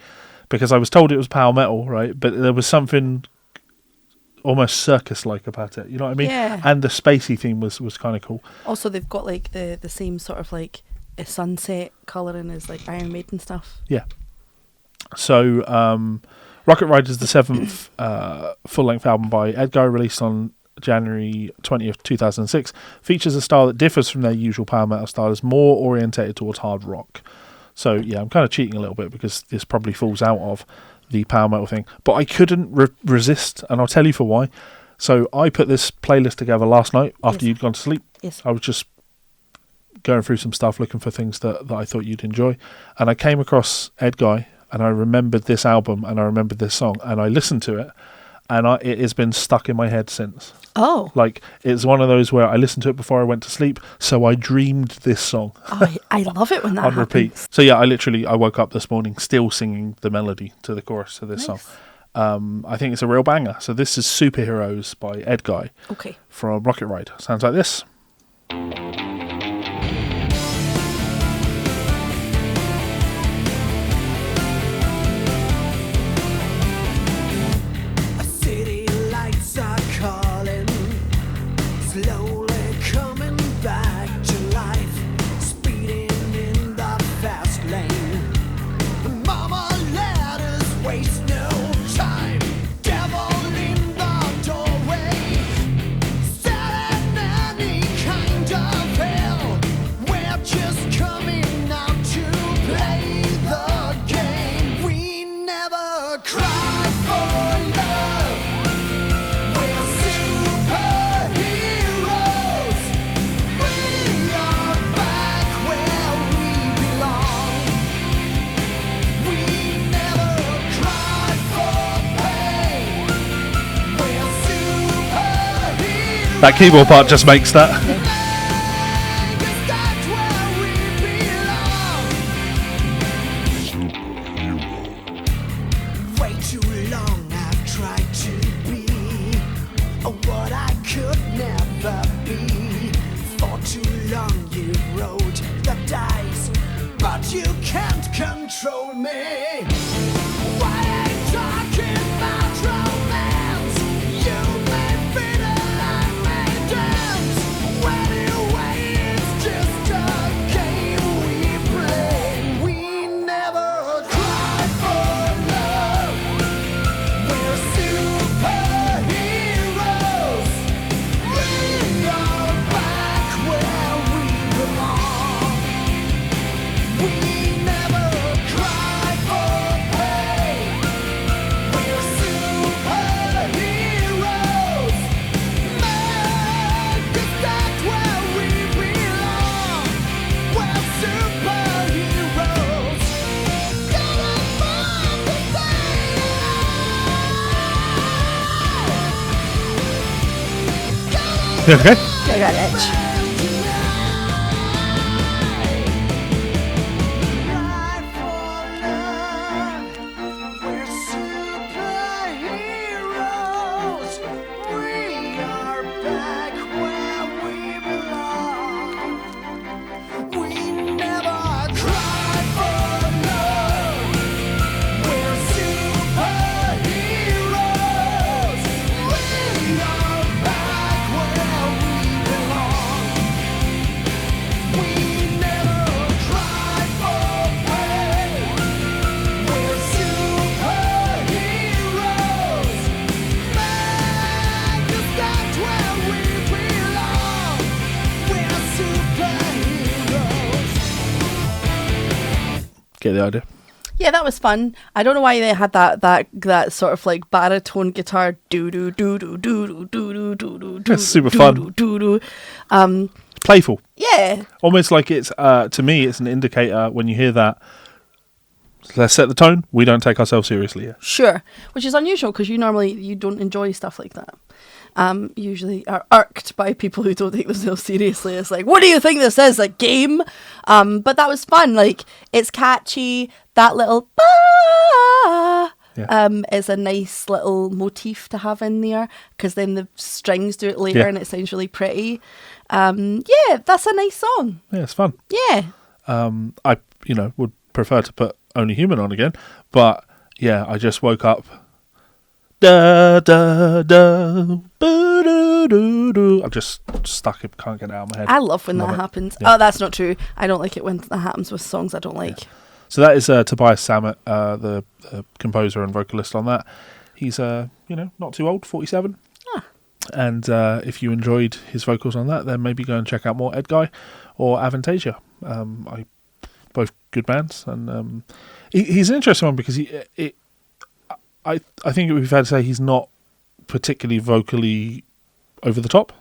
A: because I was told it was power metal, right? But there was something almost circus-like about it. You know what I mean?
B: Yeah.
A: And the spacey theme was kind of cool.
B: Also, they've got like the same sort of like a sunset colouring as like Iron Maiden stuff.
A: Yeah. So, Rocket Ride is the seventh full-length album by Ed Guy, released on January 20th, 2006, features a style that differs from their usual power metal style, is more orientated towards hard rock. So, yeah, I'm kind of cheating a little bit because this probably falls out of the power metal thing. But I couldn't resist, and I'll tell you for why. So I put this playlist together last night after you'd gone to sleep.
B: Yes.
A: I was just going through some stuff, looking for things that I thought you'd enjoy. And I came across Ed Guy, and I remembered this album, and I remembered this song, and I listened to it, and it has been stuck in my head since.
B: Oh.
A: Like, it's one of those where I listened to it before I went to sleep, so I dreamed this song.
B: Oh, I love it when that
A: on
B: happens.
A: repeat. So yeah, I woke up this morning still singing the melody to the chorus to this
B: Nice.
A: song. I think it's a real banger. So this is Superheroes by Ed Guy
B: Okay.
A: from Rocket Ride. Sounds like this.
D: City lights are calling, slowly coming back to life, speeding in the fast lane. Mama let us waste no time, devil in the doorway, setting any kind of hell. We're just coming out to play the game. We never cry for love. We're superheroes. We are back where we belong. We never cry for pain. We're superheroes.
A: That keyboard part just makes that.
D: Cause that's where we belong. Way too long I've tried to be what I could never be. For too long you rode the dice, but you can't control me. Why ain't talking about romance? You may fiddle, I may dance. Anyway, it's just a game we play. We never cry for love. We're superheroes. We are back where we belong. We never cry for pain. We're superheroes. Man, 'cause that's where we belong. We're superheroes. Gonna find the
A: You okay?
B: I got itch.
D: Cry for love. We're superheroes. We are back where we belong. We never cry for love. We're superheroes. We are back where we belong. We never cry for pain. We're superheroes. Man, 'cause that's where we belong. We're superheroes.
A: Get the idea.
B: Yeah, that was fun. I don't know why they had that sort of like baritone guitar do do do do do do do do do.
A: That's super fun.
B: Do.
A: Playful.
B: Yeah.
A: Almost like it's, to me, it's an indicator when you hear that. Let's set the tone. We don't take ourselves seriously here.
B: Sure, which is unusual because you don't enjoy stuff like that. Usually are irked by people who don't take themselves seriously. It's like, what do you think this is, a game? But that was fun. Like, it's catchy. That little
A: Yeah.
B: is a nice little motif to have in there because then the strings do it later
A: Yeah.
B: and it sounds really pretty. Yeah, that's a nice song.
A: Yeah, it's fun.
B: Yeah.
A: I would prefer to put Only Human on again, but yeah, I just woke up. Da da da, boo doo doo doo. I'm just stuck. It can't get it out of my head.
B: I love when
A: Love
B: that
A: it.
B: happens.
A: Yeah.
B: Oh, that's not true. I don't like it when that happens with songs I don't like.
A: So that is Tobias Sammet, the composer and vocalist on that. He's not too old, 47. And if you enjoyed his vocals on that, then maybe go and check out more Edguy or Avantasia. Both good bands, and he's an interesting one because I think it would be fair to say he's not particularly vocally over the top.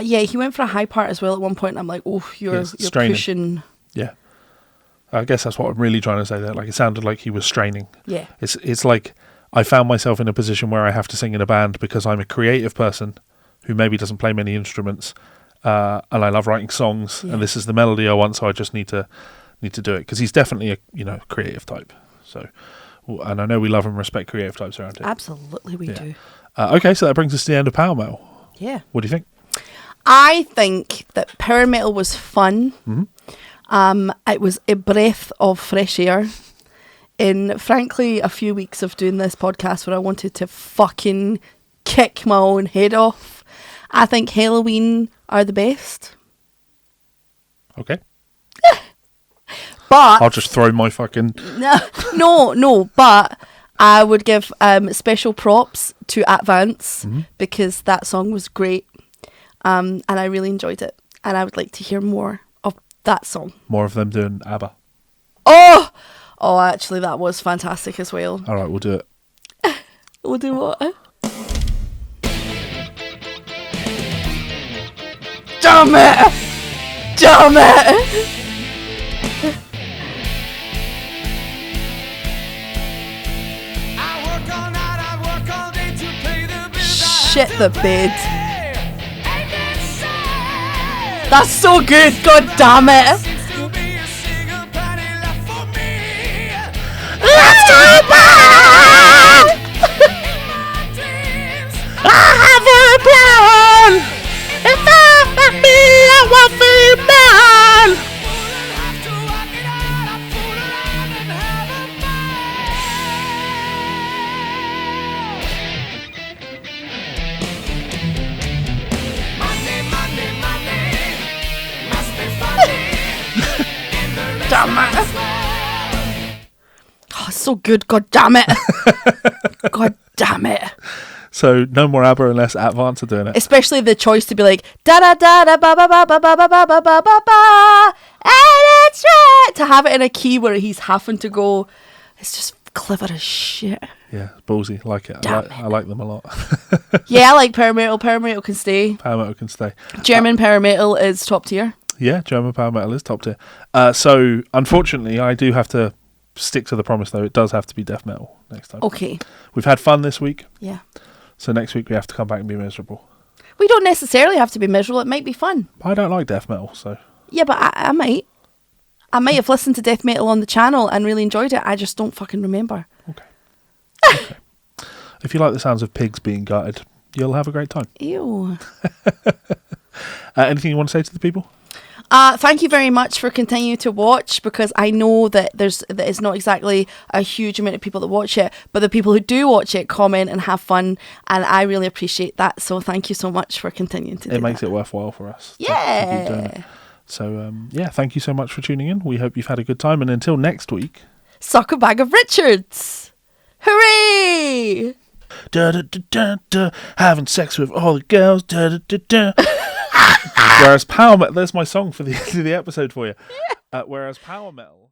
B: Yeah, he went for a high part as well at one point. And I'm like, oh, you're
A: straining.
B: pushing.
A: Yeah, I guess that's what I'm really trying to say there. Like, it sounded like he was straining.
B: Yeah.
A: It's like I found myself in a position where I have to sing in a band because I'm a creative person who maybe doesn't play many instruments, and I love writing songs, and this is the melody I want, so I just need to do it, because he's definitely a creative type. So, and I know we love and respect creative types around here.
B: Absolutely, we do.
A: Okay, so that brings us to the end of Power Metal.
B: Yeah.
A: What do you think?
B: I think that power metal was fun.
A: Mm-hmm.
B: It was a breath of fresh air. In, frankly, a few weeks of doing this podcast where I wanted to fucking kick my own head off, I think Helloween are the best.
A: Okay.
B: But
A: I'll just throw my fucking...
B: No, but I would give special props to Vance because that song was great, and I really enjoyed it, and I would like to hear more of that song.
A: More of them doing ABBA.
B: Oh, actually, that was fantastic as well.
A: All right, we'll do it.
B: We'll do what? Damn it! Damn it!
D: I work all night, I work all day to pay the bills. I
B: Shit
D: have
B: the
D: to
B: bed.
D: pay. Ain't that sad?
B: That's so good, god damn it!
D: Seems to be a single penny left for me.
B: Let's do it back!
D: My dreams.
B: I have a plan! If I me, I won't be man!
D: Wouldn't have to work it out. I fool around and have a ball. Monday, must be funny. In the
B: Damn it!
D: restaurant.
B: Oh, it's so good, god damn it! God damn it!
A: So no more ABBA unless Vance are doing it.
B: Especially the choice to be like da da da da ba ba ba ba ba ba ba ba ba ba ba, and it's right, to have it in a key where he's having to go. It's just clever as shit.
A: Yeah, ballsy. Like it.
B: Damn
A: I like them a lot.
B: Yeah, I like power metal. Power metal can stay.
A: Power Metal can stay.
B: German power metal is top tier.
A: Yeah, German Power Metal is top tier. So unfortunately, I do have to stick to the promise, though. It does have to be death metal next time.
B: Okay.
A: We've had fun this week,
B: Yeah.
A: so next week we have to come back and be miserable.
B: We don't necessarily have to be miserable. It might be fun.
A: I don't like death metal, so
B: Yeah, but I might. I might have listened to death metal on the channel and really enjoyed it. I just don't fucking remember.
A: okay. If you like the sounds of pigs being gutted, you'll have a great time.
B: Ew.
A: Anything you want to say to the people?
B: Thank you very much for continuing to watch, because I know that it's not exactly a huge amount of people that watch it, but the people who do watch it comment and have fun, and I really appreciate that. So thank you so much for continuing to do
A: It makes
B: that.
A: it worthwhile for us. to
B: Yeah.
A: keep doing it. So thank you so much for tuning in. We hope you've had a good time, and until next week.
B: Suck a bag of Richards. Hooray!
A: Da, da, da, da, da, having sex with all the girls. Da, da, da, da. Whereas Power Metal, there's my song for the episode for you. Whereas Power Metal.